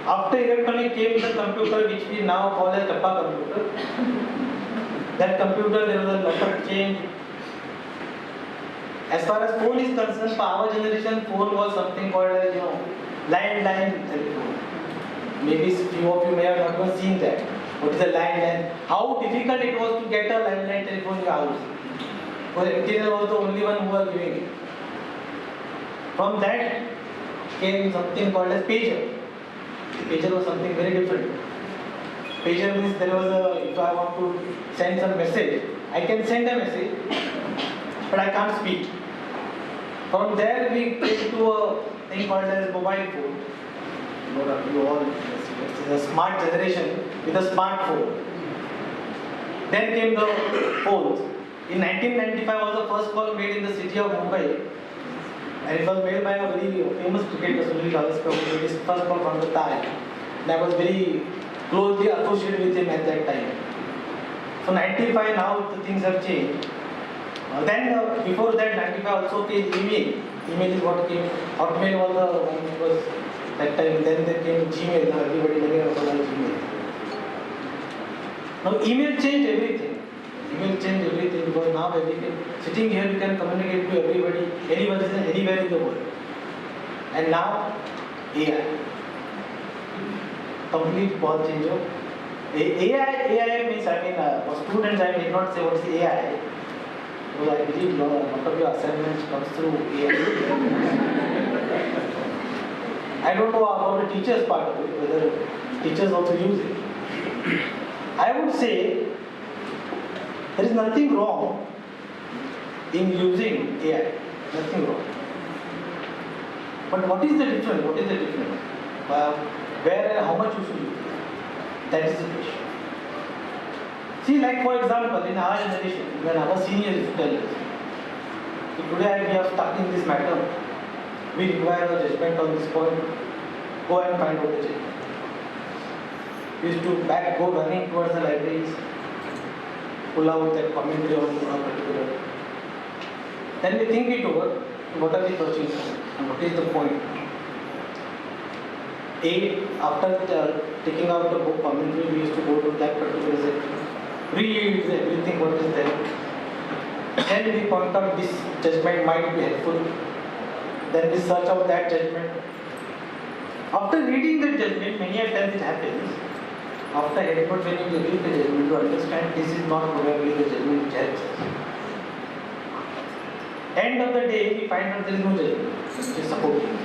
After electronic came the computer, which we now call as Kappa computer. That computer, there was a lot of change. As far as phone is concerned, for our generation, phone was something called as, landline telephone. Maybe few of you may have not even seen that. What is a landline? How difficult it was to get a landline telephone in your house. Because MTNL was the only one who was giving it. From that came something called as pager. Pager was something very different. Pager means there was a, if I want to send some message, I can send a message, but I can't speak. From there we came to a thing called as mobile phone. You all, it's a smart generation with a smartphone. Then came the phones. In 1995 was the first call made in the city of Mumbai, and it was made by a very famous cricketer, Sunil Gavaskar, who made his first call from the Thai. And I was very closely associated with him at that time. So 95, now the things have changed. Then before that, 95 also came email. Email is what came. Hotmail was the one which was that time. Then there came Gmail. Now everybody knows about Gmail. Now email changed everything. Email changed everything, because now everything, sitting here we can communicate to everybody, anyone is anywhere in the world. And now AI. Complete बहुत change हो. AI means, I mean, for students I may not say what is AI, because I believe a lot of your assignments comes through AI. I don't know about the teachers part of it, whether teachers also use it. I would say there is nothing wrong in using AI. Nothing wrong. But what is the difference? What is the difference? Where and how much you should use? That is the question. See, like for example, in our generation, when our seniors used to tell us, today we are stuck in this matter, we require a judgment on this point, go and find out the judgment. We used to go running towards the libraries, pull out that commentary on a particular. Then we think it over, what are we searching for and what is the point? After taking out the book commentary, we used to go to that particular section, read everything what is there. Then we point out this judgment might be helpful. Then we search out that judgment. After reading the judgment, many a times it happens. After helpful when you read the judgment, to understand this is not probably the judgment which helps us. End of the day, we find out there is no judgment, which is supporting.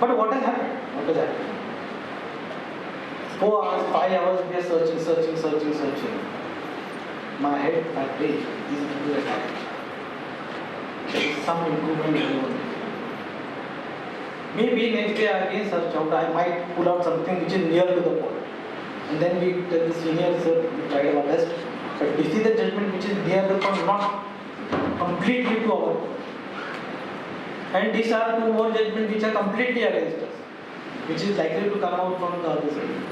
But what has happened? What has happened? 4 hours, 5 hours, we are searching. My head, my brain, these people are tired. There is some improvement going on. Maybe next day I again search out, I might pull out something which is near to the point. And then we tell the seniors, we tried our best. But we see the judgment which is near the point, not completely to our point. And these are 2 more judgments which are completely against us, which is likely to come out from the other side.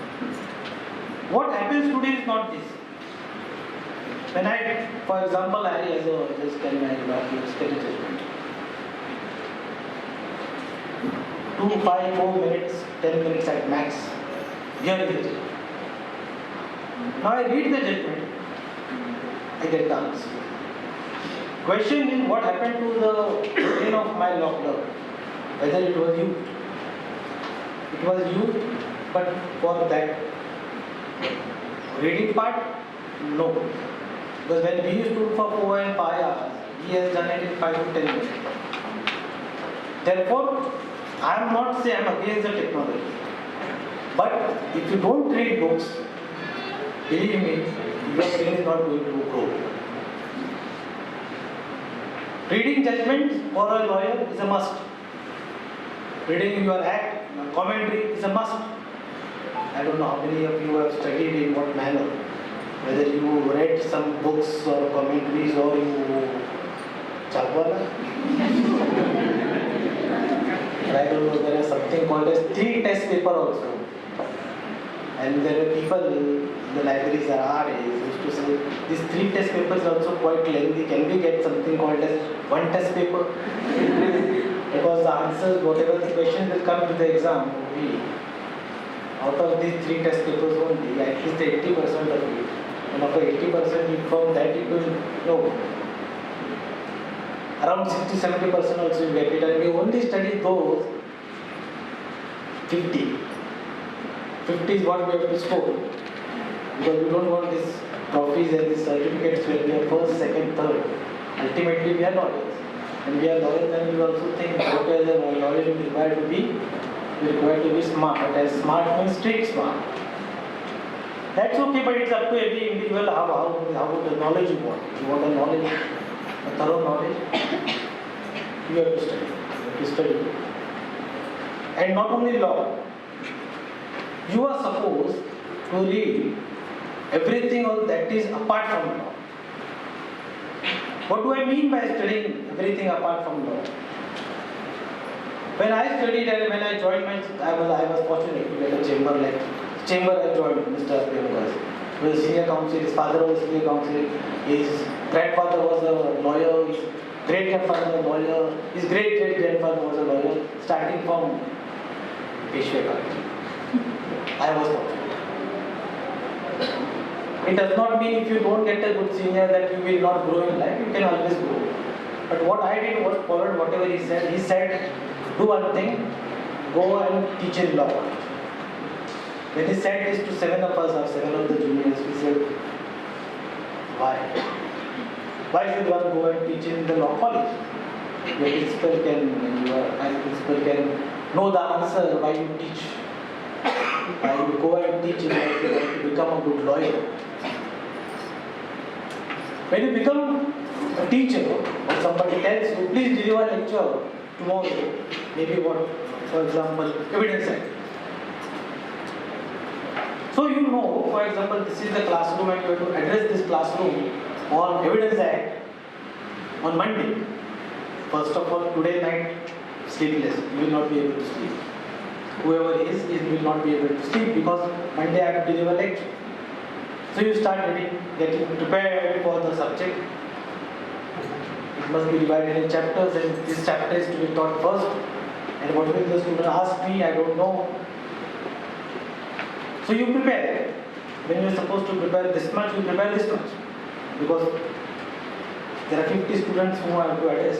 What happens today is not this. When for example, just tell me, let's get a judgment. 2, 5, 4 minutes, 10 minutes at max. Here is the judgment. Now I read the judgment, I get the answer. Question is, what happened to the brain of my learner? Whether it was you. It was you, but for that reading part, no. Because when we used to do for 4 and 5 hours, he has done it in 5 to 10 minutes. Therefore, I am not saying I am against the technology. But if you don't read books, believe me, your brain is not going to grow. Reading judgments for a lawyer is a must. Reading your act, commentary is a must. I don't know how many of you have studied in what manner. Whether you read some books or commentaries or you chapwala. I don't know, there is something called as 3 test paper also. And there are people in the libraries are used to say, these 3 test papers are also quite lengthy. Can we get something called as 1 test paper? Because the answers, whatever the questions will come to the exam, out of these 3 test papers only, at least 80% of it. And after 80%, from that you will know. Around 60-70% also you get it, and we only study those 50. 50 is what we have to score. Because we don't want these trophies and these certificates where we are first, second, third. Ultimately, we are lawyers. And we are lawyers, and we also think that as a lawyer is required to be, we required to be smart. And smart means street smart. That's okay, but it's up to every individual how the knowledge you want. If you want a knowledge, a thorough knowledge, you have to study. You have to study. And not only law, you are supposed to read everything that is apart from law. What do I mean by studying everything apart from law? When I studied and when I joined I was fortunate to get a chamber I joined Mr. Premdas. He was a senior counsel, his father was a senior counsel, his grandfather was a lawyer, his great-grandfather was a lawyer, his great-great-grandfather was a lawyer, starting from Peshweka. I was fortunate. It does not mean if you don't get a good senior that you will not grow in life, you can always grow. But what I did was followed whatever he said. He said, do one thing, go and teach in law. When he said this to 7 of us, or 7 of the juniors, we said, why? Why should one go and teach in the law college? Your principal can, your high principal can know the answer why you teach. Why you go and teach in order to become a good lawyer. When you become a teacher or somebody tells you, please deliver a lecture tomorrow, maybe what, for example, evidence act. So you know, for example, this is the classroom and you have to address this classroom on evidence act on Monday. First of all, today night, sleepless, you will not be able to sleep. Whoever is will not be able to sleep because Monday I have to deliver lecture. So you start getting prepared for the subject. It must be divided in chapters and this chapter is to be taught first. And what will the student ask me, I don't know. So you prepare. When you are supposed to prepare this much, you prepare this much. Because there are 50 students who have to address.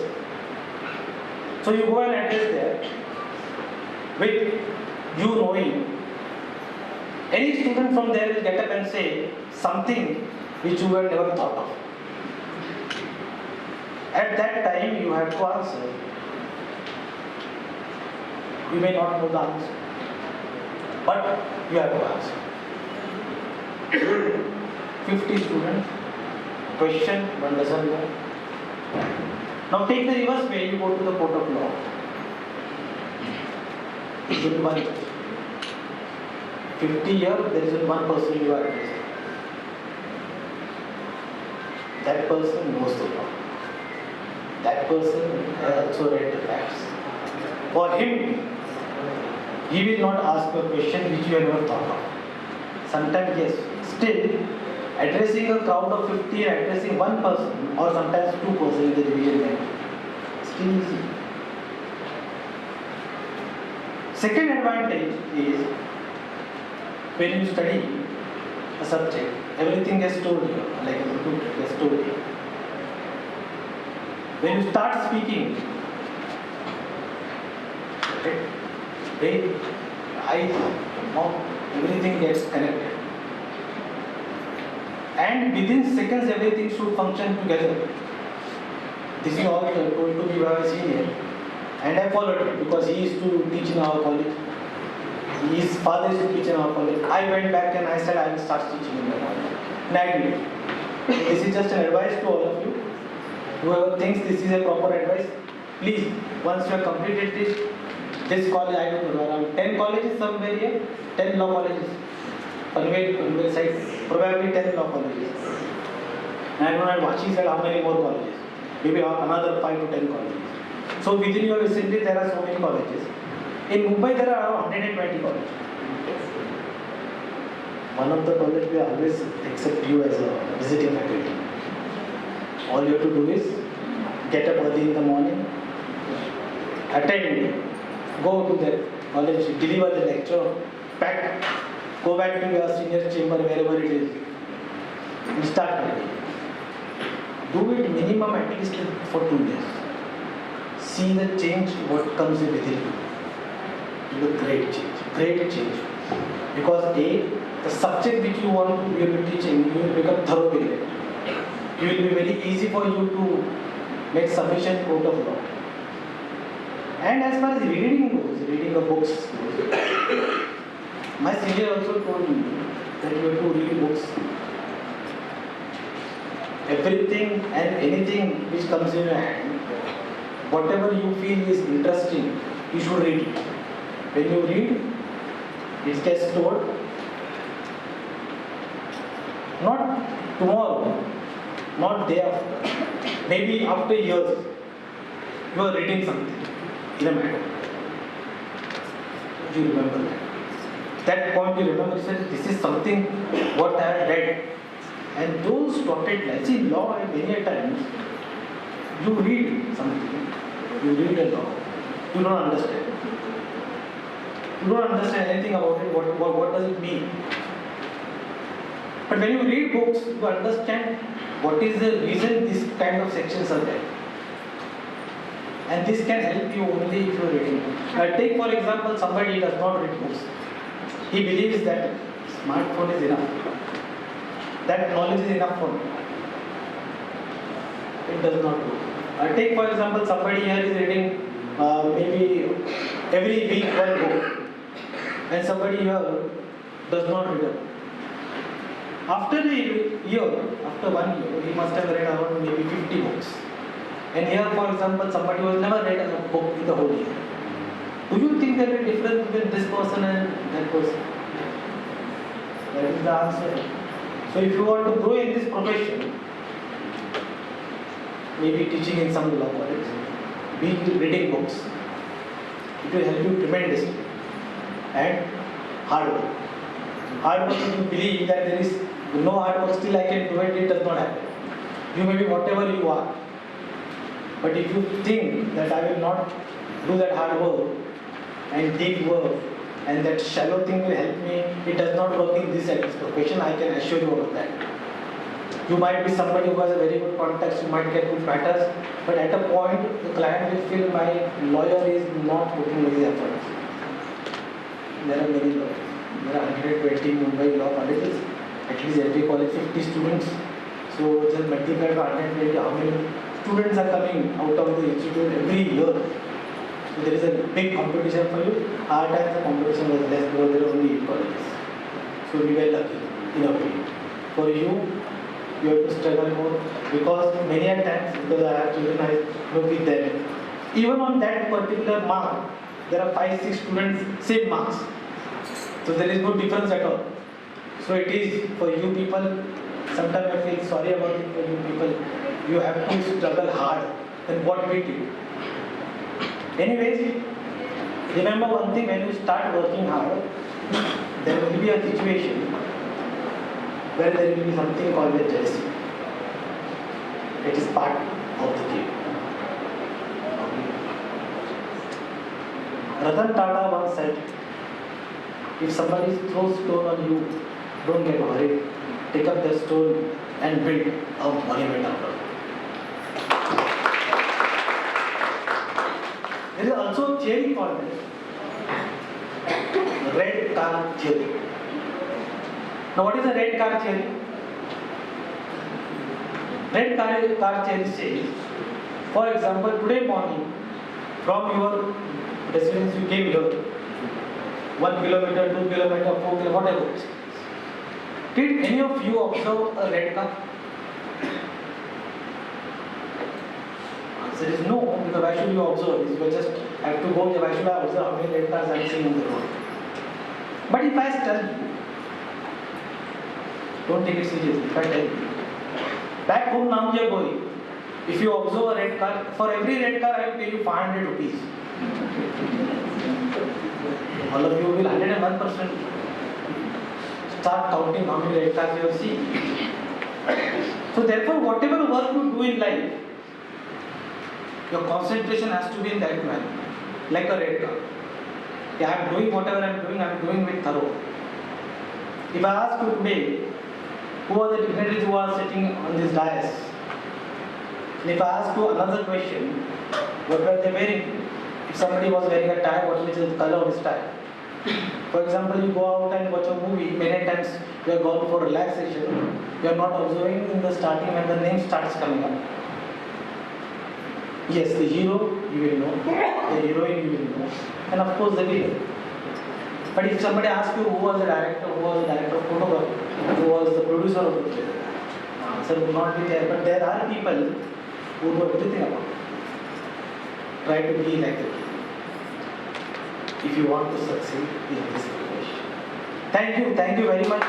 So you go and address there with you knowing. Any student from there will get up and say something which you have never thought of. At that time you have to answer. You may not know the answer, but you have to answer. 50 students, question, one doesn't know. Now take the reverse way, you go to the court of law. With one judge. 50 years, there is one person you are addressing. That person knows the law. That person has also read the facts. For him, he will not ask a question which you have never thought of. Sometimes yes, still addressing a crowd of 50 and addressing one person or sometimes two persons in the division bench, still easy. Second advantage is when you study a subject, everything gets told you, like a book gets told you. When you start speaking, everything gets connected. And within seconds, everything should function together. This is all told to me by a senior. And I followed it because he used to teach in our college. His father used to teach in our college. I went back and I said I will start teaching in the college. And I did it. This is just an advice to all of you. Whoever thinks this is a proper advice, please, once you have completed this college, I don't know, around 10 colleges somewhere here, 10 law colleges. Panvel side, probably 10 law colleges. And I don't know, Vashi said how many more colleges. Maybe another 5 to 10 colleges. So within your vicinity, there are so many colleges. In Mumbai, there are around 120 colleges. One of the colleges will always accept you as a visiting faculty. All you have to do is get up early in the morning, attend, go to the college, deliver the lecture, pack, go back to your senior chamber wherever it is, and start writing. Do it minimum at least for 2 days. See the change, what comes within you. Do a great change. Because the subject which you want to be teaching, you will become thorough with it. It will be very easy for you to make sufficient court of law. And as far as reading goes, reading of books goes, my senior also told me that you have to read books. Everything and anything which comes in your hand, whatever you feel is interesting, you should read it. When you read, it gets stored. Not tomorrow, not day after, maybe after years, you are reading something in a matter. You remember that. That point you remember, you said, this is something what I have read. And those dotted lines, see, law many a times, you read something, you read a law, you don't understand. You don't understand anything about it, what does it mean? But when you read books, you understand what is the reason these kind of sections are there. And this can help you only if you are reading books. Take for example, somebody does not read books. He believes that smartphone is enough. That knowledge is enough for me. It does not do. Take for example, somebody here is reading maybe every week one book. And somebody here does not read it. After a year, after 1 year, he must have read around maybe 50 books. And here, for example, somebody who has never read a book in the whole year. Do you think there is a difference between this person and that person? That is the answer. So if you want to grow in this profession, maybe teaching in some law college, be reading books, it will help you tremendously. And hard work. Hard work, if you believe that there is no hard work, still I can do it, it does not happen. You may be whatever you are. But if you think that I will not do that hard work and deep work and that shallow thing will help me, it does not work in this profession, I can assure you of that. You might be somebody who has a very good contacts, you might get good matters, but at a point the client will feel my lawyer is not putting his efforts. There are many lawyers. There are 120 Mumbai law colleges, at least every college 50 students. So just multiply by 120, how many students are coming out of the institute every year. So there is a big competition for you. Our time the competition was less because there are only 8 colleges. So we were lucky in a way. For you, you have to struggle more because many a times, because I have children, I look with them. Even on that particular mark, there are 5-6 students, same marks. So there is no difference at all. So it is for you people, sometimes I feel sorry about it for you people. You have to struggle hard than what we did. Anyways, remember one thing, when you start working hard, there will be a situation where there will be something called a jealousy. It is part of the game. Ratan Tata once said, if somebody throws stone on you, don't get worried. Take up the stone and build a monument out of it. There is also a theory called red car theory. Now what is the red car theory? Red car theory says, for example, today morning, from your residence you came here, 1 kilometer, 2 kilometer, 4 kilometer, whatever. Did any of you observe a red car? Answer is no, because why should you observe? You just have to go, why should I observe how many red cars I am seeing on the road? But if I tell you, don't take it seriously, if I tell you, back home now you are going, if you observe a red car, for every red car I will pay you 500 rupees. All of you will 101% start counting how many red cars you have seen. So therefore, whatever work you do in life, your concentration has to be in that manner, like a red car. Yeah, I am doing whatever I am doing with thorough. If I ask you today, who are the dignitaries who are sitting on this dais? And if I ask you another question, what were they wearing? If somebody was wearing a tie, what is the color of his tie? For example, you go out and watch a movie, many times you are gone for relaxation, you are not observing in the starting when the name starts coming up. Yes, the hero you will know, the heroine you will know, and of course the villain. But if somebody asks you who was the director of photography, who was the producer of the film, the answer will not be there. But there are people who know everything about it. Try to be like that if you want to succeed in this profession. Thank you very much.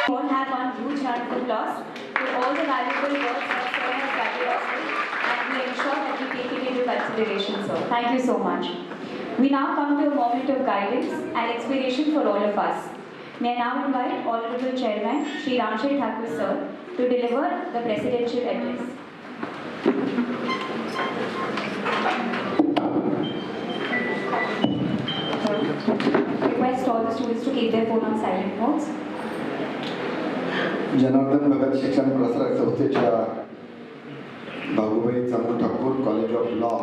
We all have one huge round of applause for all the valuable words that Sir has guided us with, and we ensure that we take it into consideration, sir. Thank you so much. We now come to a moment of guidance and inspiration for all of us. May I now invite Honorable Chairman Shri Ramshay Thakur sir to deliver the presidential address. Request all the students to keep their phone on silent modes. Janardan भगत शिक्षण प्रसारक संस्थेच्या Bhagubai Chandu Thakur college of law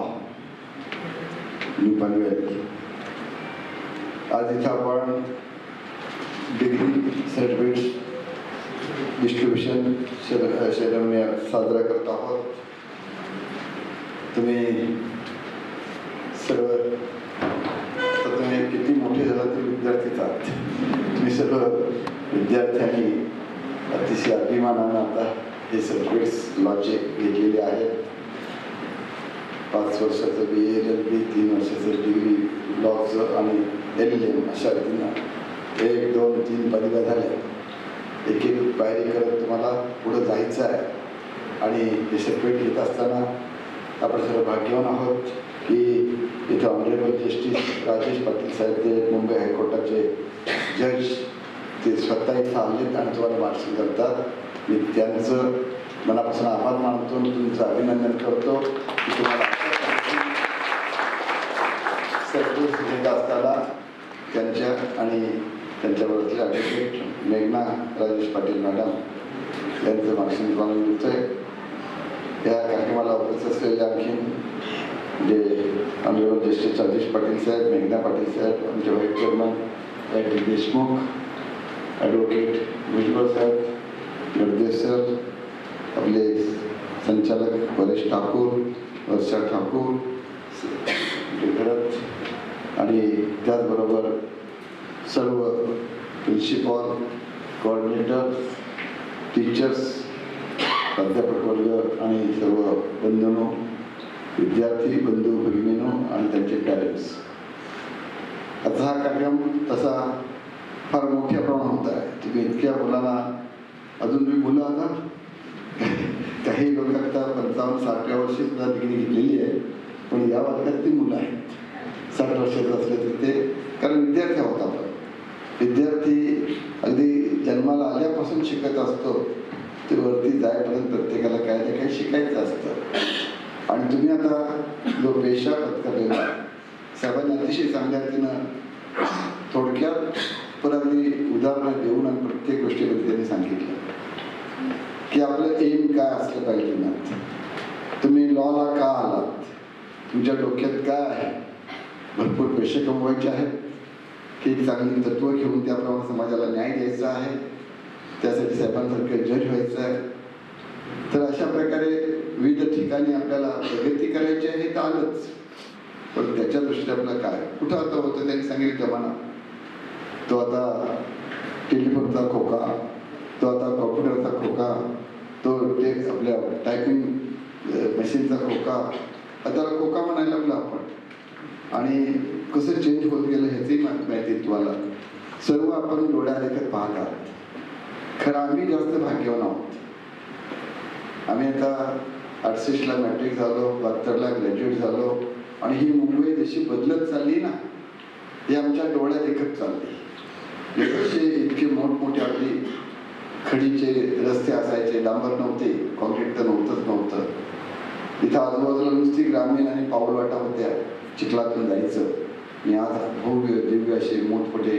new Panvel, आज इथे आपण degree certificate distribution ceremony साजरा करत आहोत. तुम्ही सर्व तुम्ही किती मोठे झाला तरी विद्यार्थीच आहात. तुम्ही सर्व विद्यार्थ्यांनी अतिशय अभिमानानं आता हे सर्टिफिकेट्स लॉचे घेतलेले आहेत. 5 वर्षाचं BALLB, 3 वर्षाचं डिग्री लॉचं आणि LLM अशा रीतीनं 1, 2, 3 पदव्या झाल्या. एक एक पायरी करत तुम्हाला पुढं जायचं आहे. आणि हे सर्टिफिकेट घेत असताना आपण सर्व भाग्यवान आहोत की इथे ऑनरेबल जस्टिस राजेश पाटील साहेब ते मुंबई हायकोर्टाचे जज ते स्वतः इथं आलेत आणि तुम्हाला मार्गदर्शन करतात. मी त्यांचं मनापासून आभार मानतो, तुमचं अभिनंदन करतो की तुम्हाला सर्टिफिकेट घेत असताना त्यांच्या आणि त्यांच्याबरोबरचे ॲडव्होकेट मेघना राजेश पाटील मॅडम यांचं मार्गदर्शन तुम्हाला मिळतं आहे. या कार्यक्रमाला उपस्थित असलेले आणखीन जे ऑनरेबल जस्टिस राजेश पाटील साहेब, मेघना पाटील साहेब, आमचे vice chairman LLB Deshmukh, advocate Bhujbal saheb, Nirdesh sir, आपले संचालक परेश ठाकूर, वर्षा ठाकूर, भरत आणि त्याचबरोबर सर्व प्रिन्सिपॉल, कोऑर्डिनेटर, टीचर्स, प्राध्यापक वर्ग आणि सर्व बंधूंनो, विद्यार्थी बंधू भगिनींनो आणि त्यांचे पॅरेंट्स. आता हा कार्यक्रम तसा फार मोठ्या प्रमाणात होत आहे. तुम्ही इतक्या मुलांना अजून तुम्ही मुलं आता काही लोक आता 55-60व्या वर्षी सुद्धा डिग्री घेतलेली आहे, पण या वर्गात ती मुलं आहेत 60 वर्षाचं असले तर ते, कारण विद्यार्थी आहोत आपण. विद्यार्थी अगदी जन्माला आल्यापासून शिकत असतो ते वरती जायपर्यंत प्रत्येकाला काय ना काही शिकायचं असतं. आणि तुम्ही आता जो पेशा पत्करलेला साहेबांनी अतिशय चांगल्या रीतीनं थोडक्यात पण अगदी उदाहरणं देऊन आणि प्रत्येक गोष्टीबद्दल त्यांनी सांगितलं की आपलं एम काय असलं पाहिजे ना. तुम्ही लॉला का आलात, तुमच्या डोक्यात काय आहे, भरपूर पैसे कमवायचे आहेत की चांगली तत्त्व घेऊन त्याप्रमाणे समाजाला न्याय द्यायचा आहे, त्यासाठी साहेबांसारखं जज व्हायचं आहे. तर अशा प्रकारे विविध ठिकाणी आपल्याला प्रगती करायची आहे हे तर आलंच, पण त्याच्या दृष्टीने आपलं काय कुठं आता होतं त्यांनी सांगितलं जमाना. तो आता टेलिफोनचा खोका, तो आता कॉम्प्युटरचा खोका, तो ते आपल्या टायपिंग मशीनचा खोका, आता खोका म्हणायला लागलो आपण. आणि कसं चेंज होत गेलं ह्याचंही माहिती तुम्हाला. सर्व आपण डोळ्यादेखत पाहत आहात. खरं आम्ही जास्त भाग्यवान आहोत. आम्ही आता 68ला मॅट्रिक झालो, 72ला ग्रॅज्युएट झालो आणि ही मुंबई जशी बदलत चालली ना, ही आमच्या डोळ्यात देखत चालली. कसे इतके मोठमोठे आपली खडीचे रस्ते असायचे, डांबर नव्हते, कॉन्क्रीट तर नव्हतं. इथं आजूबाजूला नुसती ग्रामीण आणि पाऊलवाटा होत्या, चिखलातून जायचं. आणि आज भव्य दिव्य असे मोठमोठे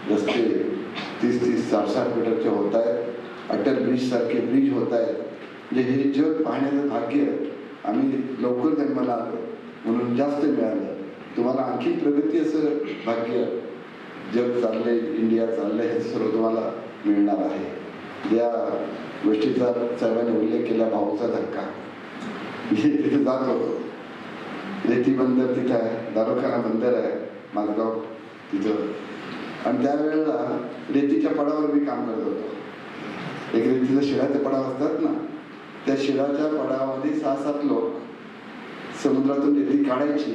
रस्ते 30-60 मीटरचे होत आहेत. अटल ब्रिज सारखे ब्रिज होत आहेत. म्हणजे हे जग पाहण्याचं भाग्य आम्ही लवकर जन्माला आलो म्हणून जास्त मिळालं. तुम्हाला आणखी प्रगती असं भाग्य, जग चाललंय, इंडिया चाललंय, हे सर्व तुम्हाला मिळणार आहे. ज्या गोष्टीचा साहेबांनी उल्लेख केला, भाऊचा धक्का, तिथे जात होतो. रेती बंदर तिथं आहे, दारूखाना बंदर आहे माझगाव तिथं. आणि त्यावेळेला रेतीच्या पडावर मी काम करत होतो. एक रेतीचा शिळाचे पडाव असतात ना, त्या शिळाच्या पडावामध्ये 6-7 लोक समुद्रातून रेती काढायची.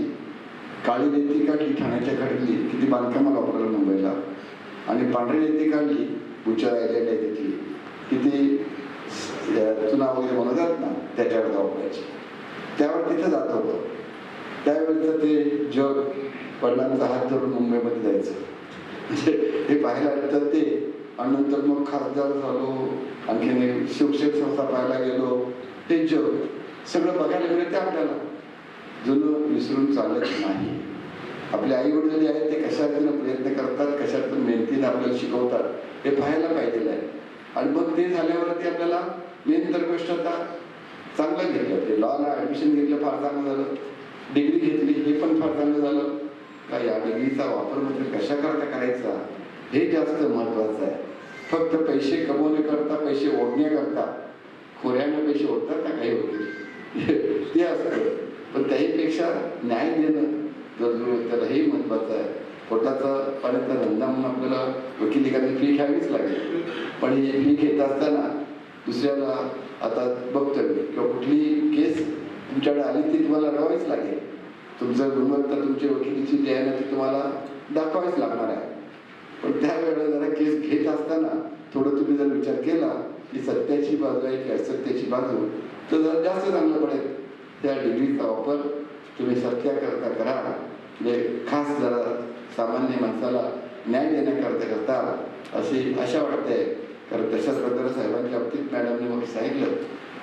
काळी रेती काढली ठाण्याच्या कडेली, किती बांधकामाला वापरलं मुंबईला, आणि पांढरी रेती काढली बुचा राहिलेल्या तिथली, किती चुना वगैरे बनवतात ना त्याच्यावर वापरायची. त्यावर तिथं जात होतं. त्यावेळेचं ते जग वडिलांचा हात धरून मुंबईमध्ये जायचं, म्हणजे हे पाहायला तर ते. आणि नंतर मग खासदार झालो, आणखीन शिवसेना संस्था पाहायला गेलो. हे जग सगळं बघायला मिळते आपल्याला. जुनं विसरून चालत नाही. आपले आई वडील जे आहेत ते कशातून प्रयत्न करतात, कशातून मेहनतीने आपल्याला शिकवतात, हे पाहायला पाहिजे आहे. आणि मग ते झाल्यावरती आपल्याला मेन तर गोष्ट आता चांगलं घेतलं, ते लॉला ॲडमिशन घेतलं, फार चांगलं झालं. डिग्री घेतली, हे पण फार चांगलं झालं. का या डिग्रीचा वापर मात्र कशाकरता करायचा हे जास्त महत्त्वाचं आहे. फक्त पैसे कमवण्याकरता, पैसे ओढण्याकरता खोऱ्यानं पैसे ओढतात ना काही वकील, ते असतं. पण त्याहीपेक्षा न्याय देणं त्याला हे महत्त्वाचं आहे. पोटाचा पाण्याचा धंदा म्हणून आपल्याला वकिली करायची फी घ्यावीच लागेल. पण ही फी घेत असताना दुसऱ्याला आता बघतोय किंवा कुठली केस तुमच्याकडे आली ती तुम्हाला रवावीच लागेल. तुमचं गुणवत्ता तुमची वकिलीची जी आहे ना ती तुम्हाला दाखवावीच लागणार आहे. पण त्यावेळेला जरा केस घेत असताना थोडं तुम्ही जर विचार केला की सत्याची बाजू आहे की असत्याची बाजू, तर जरा जास्त चांगलं पडेल. त्या डिग्रीचा वापर तुम्ही सत्याकरता करा, म्हणजे खास जरा सामान्य माणसाला न्याय देण्याकरता करता अशी आशा वाटते. कारण तशाच प्रकारे साहेबांच्या बाबतीत मॅडमने मग सांगितलं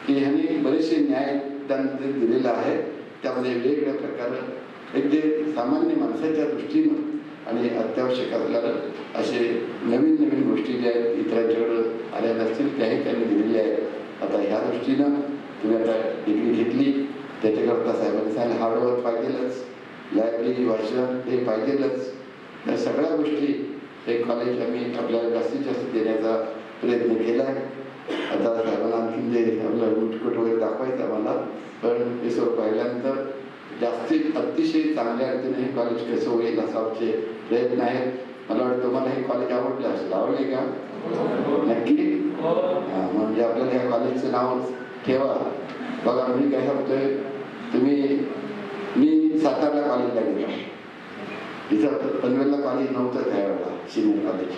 की ह्यांनी बरेचसे न्यायदान जे दिलेलं आहे त्यामध्ये वेगवेगळ्या प्रकारे एक जे सामान्य माणसाच्या दृष्टीनं आणि अत्यावश्यक असल्यानं असे नवीन नवीन गोष्टी ज्या आहेत इतरांच्याकडं आल्या नसतील त्याही त्यांनी दिलेल्या आहेत. आता ह्या दृष्टीनं तुम्ही आता डिग्री घेतली त्याच्याकरता साहेबांनी सांगितलं हार्डवर्क पाहिजेलच, लायब्ररी वाचन हे पाहिजेलच. या सगळ्या गोष्टी हे कॉलेज आम्ही आपल्याला जास्तीत जास्त देण्याचा प्रयत्न केला आहे. आता साहेबांना आणखीन जे आपलं लुटकट वगैरे दाखवायचं आम्हाला, पण हे सर्व पाहिल्यानंतर जास्तीत अतिशय चांगल्या अर्थाने हे कॉलेज कसं होईल असा आमचे प्रयत्न आहेत. मला वाटतं तुम्हाला हे कॉलेज आवडलं असेल. आवडले का? नक्की. म्हणजे आपल्याला ह्या कॉलेजचं नाव ठेवा. बघा मी काय सांगतोय, मी सातारला कॉलेजला गेलो. तिथं पनवेलला कॉलेज नव्हतं त्यावेळेला, सिनियर कॉलेज.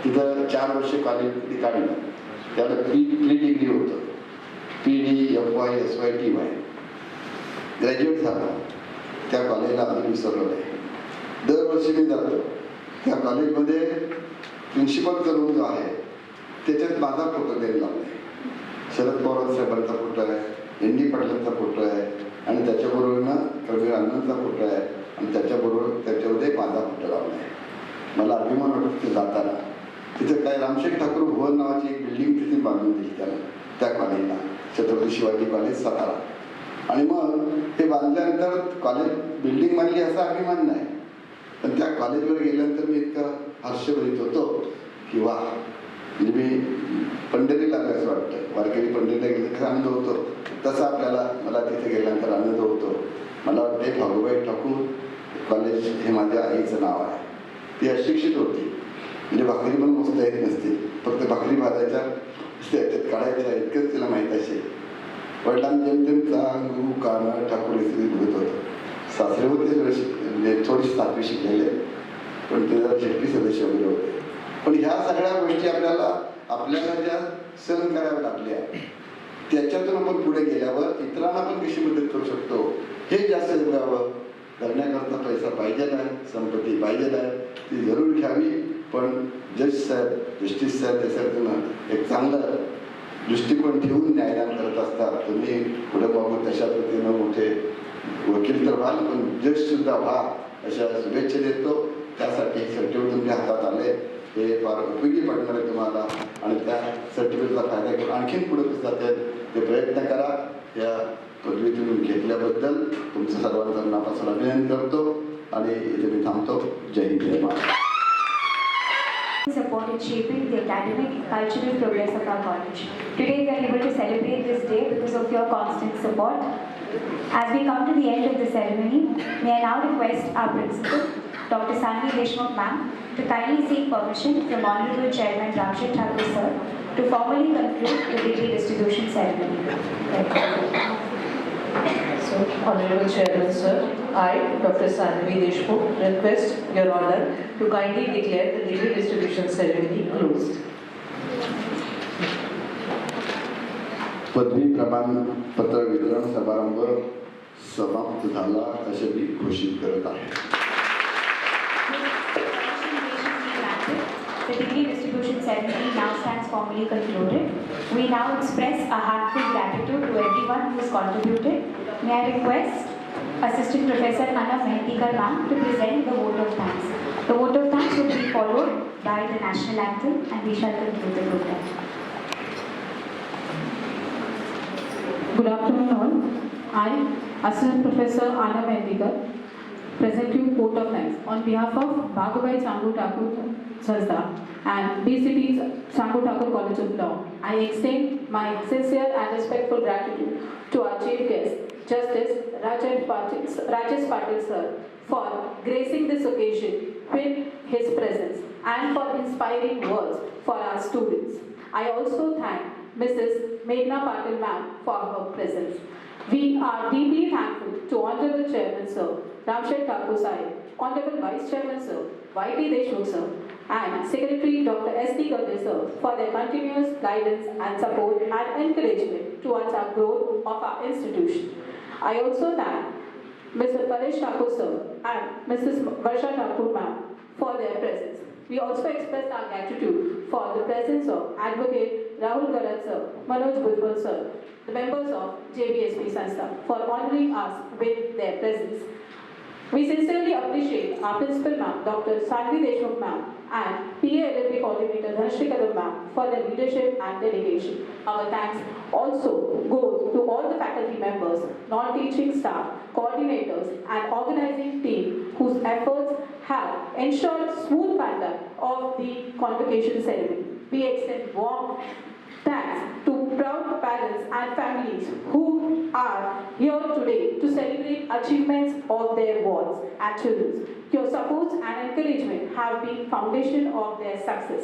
तिथं 4 वर्ष कॉलेज काढलं. त्याला प्री डिग्री होतं, PD, FY, SY, TY. Graduate झाला. त्या कॉलेजला आम्ही विसरलो नाही. दरवर्षी मी जातो त्या कॉलेजमध्ये. प्रिन्सिपल करून जो आहे त्याच्यात माझा फोटो द्यायला लावला आहे. शरद पवार साहेबांचा फोटो आहे, ND पाटलांचा फोटो आहे आणि त्याच्याबरोबरनं कबीर आनंदचा फोटो आहे आणि त्याच्याबरोबर त्याच्यामध्ये माझा फोटो लावला आहे. मला अभिमान वाटतो तिथे जाताना. तिथं काय रामशेठ ठाकूर भवन नावाची एक बिल्डिंग तिथे बांधून दिली त्यानं त्या कॉलेजला, छत्रपती शिवाजी कॉलेज सातारा. आणि मग ते बांधल्यानंतर कॉलेज बिल्डिंग बांधली असा अभिमान नाही, पण त्या कॉलेजवर गेल्यानंतर मी इतकं हर्षभरीत होतो की वा, म्हणजे मी पंढरीला असं वाटतं. वारकरी पंढरीला गेलं कसा आनंद होतो तसा मला तिथे गेल्यानंतर आनंद होतो. मला वाटते भागूबाई ठाकूर कॉलेज हे माझ्या आईचं नाव आहे. ती अशिक्षित होती, म्हणजे भाकरी पण मस्त येत नसते, फक्त भाकरी भाजायच्या त्याच्यात काढायच्या इतकंच तिला माहीत असेल. वडिलांनी जेमतेम चांगू काना ठाकूर इथे बघत होतं. सासरे होते म्हणजे थोडीशी 7वी शिकलेले, पण ते जरा शेतकी सदस्य वगैरे होते. पण ह्या सगळ्या गोष्टी आपल्याला ज्या सहन कराव्या लागल्या, त्याच्यातून आपण पुढे गेल्यावर इतरांना पण कशी मदत करू शकतो हे जास्त बघावं. करण्याकरता पैसा पाहिजे आहे, संपत्ती पाहिजे आहे, ती जरूर घ्यावी. पण जज साहेब, जस्टिस साहेब त्याच्यातून एक चांगलं दृष्टिकोन ठेवून न्यायदान करत असतात. तुम्ही पुढे बघू तशा पद्धतीनं मोठे वकील तर व्हाल, पण जज सुद्धा व्हा अशा शुभेच्छा देतो. त्यासाठी सर्टिफिकेट तुमच्या हातात आले हे फार उपयोगी पडणार आहे तुम्हाला, आणि त्या सर्टिफिकेटचा फायदा घेऊन आणखीन पुढे कसं जातील ते प्रयत्न करा. या पदवी तुम्ही घेतल्याबद्दल तुमचं सर्वांचं मनापासून अभिनंदन करतो आणि इथे मी थांबतो. जय हिंद, जय Maharashtra. Support in shaping the academic and cultural progress of our college. Today we are able to celebrate this day because of your constant support. As we come to the end of the ceremony, may I now request our principal, Dr. Sanvi Deshmukh ma'am, to kindly seek permission from Honorable Chairman Ramshit Thakur sir to formally conclude the degree distribution ceremony. So, Honorable Chairman sir, I, Dr. Sanvi Deshmukh, request Your Honor to kindly declare the degree distribution ceremony closed. पदवी प्रमाणपत्र वितरण समारंभ समाप्त झाला असे मी घोषित करत आहे. The degree distribution ceremony now stands formally concluded. We now express a heartfelt gratitude to everyone who has contributed. May I request Assistant Professor Anna Mehndikar ma'am to present the vote of thanks. The vote of thanks will be followed by the national anthem and we shall conclude the program. Good afternoon all. I, Assistant Professor Anna Mehndikar, present you vote of thanks on behalf of Bhagavai Sangu Thakur Sanstha and BCT's Sangu Thakur College of Law. I extend my sincere and respectful gratitude to our chief guest, Justice Rajesh Patil sir, for gracing this occasion with his presence and for inspiring words for our students. I also thank Mrs. Meghna Patil ma'am for her presence. We are deeply thankful to Honorable Chairman Sir Ramshed Thakur Sahib, Honorable Vice Chairman Sir Y.T. Deshmukh Sir, and Secretary Dr. S.D. Gade Sir for their continuous guidance and support and encouragement towards our growth of our institution. I also thank Mr. Paresh Thakur Sir and Mrs. Varsha Thakur Ma'am for their presence. We also express our gratitude for the presence of Advocate Rahul Garat Sir, Manoj Bhujbal Sir, the members of JBSP Sanstha for honoring us with their presence. We sincerely appreciate our Principal Ma'am, Dr. Sanvi Deshmukh Ma'am, and LLB Coordinator Dhanashri Kadam Ma'am for their leadership and dedication. Our thanks also goes to all the faculty members, non-teaching staff, coordinators, and organizing team whose efforts have ensured smooth conduct of the convocation ceremony. We extend warm thanks to proud parents and families who are here today to celebrate achievements of their wards and children. Your support and encouragement have been foundation of their success.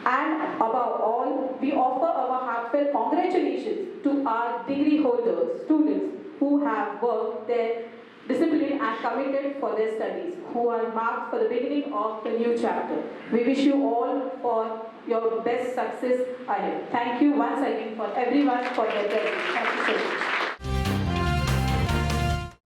And above all, we offer our heartfelt congratulations to our degree holders, students who have worked their discipline and committed for their studies, who are marked for the beginning of the new chapter. We wish you all for your best success ahead. Thank you once again for everyone for their presence. Thank you so much.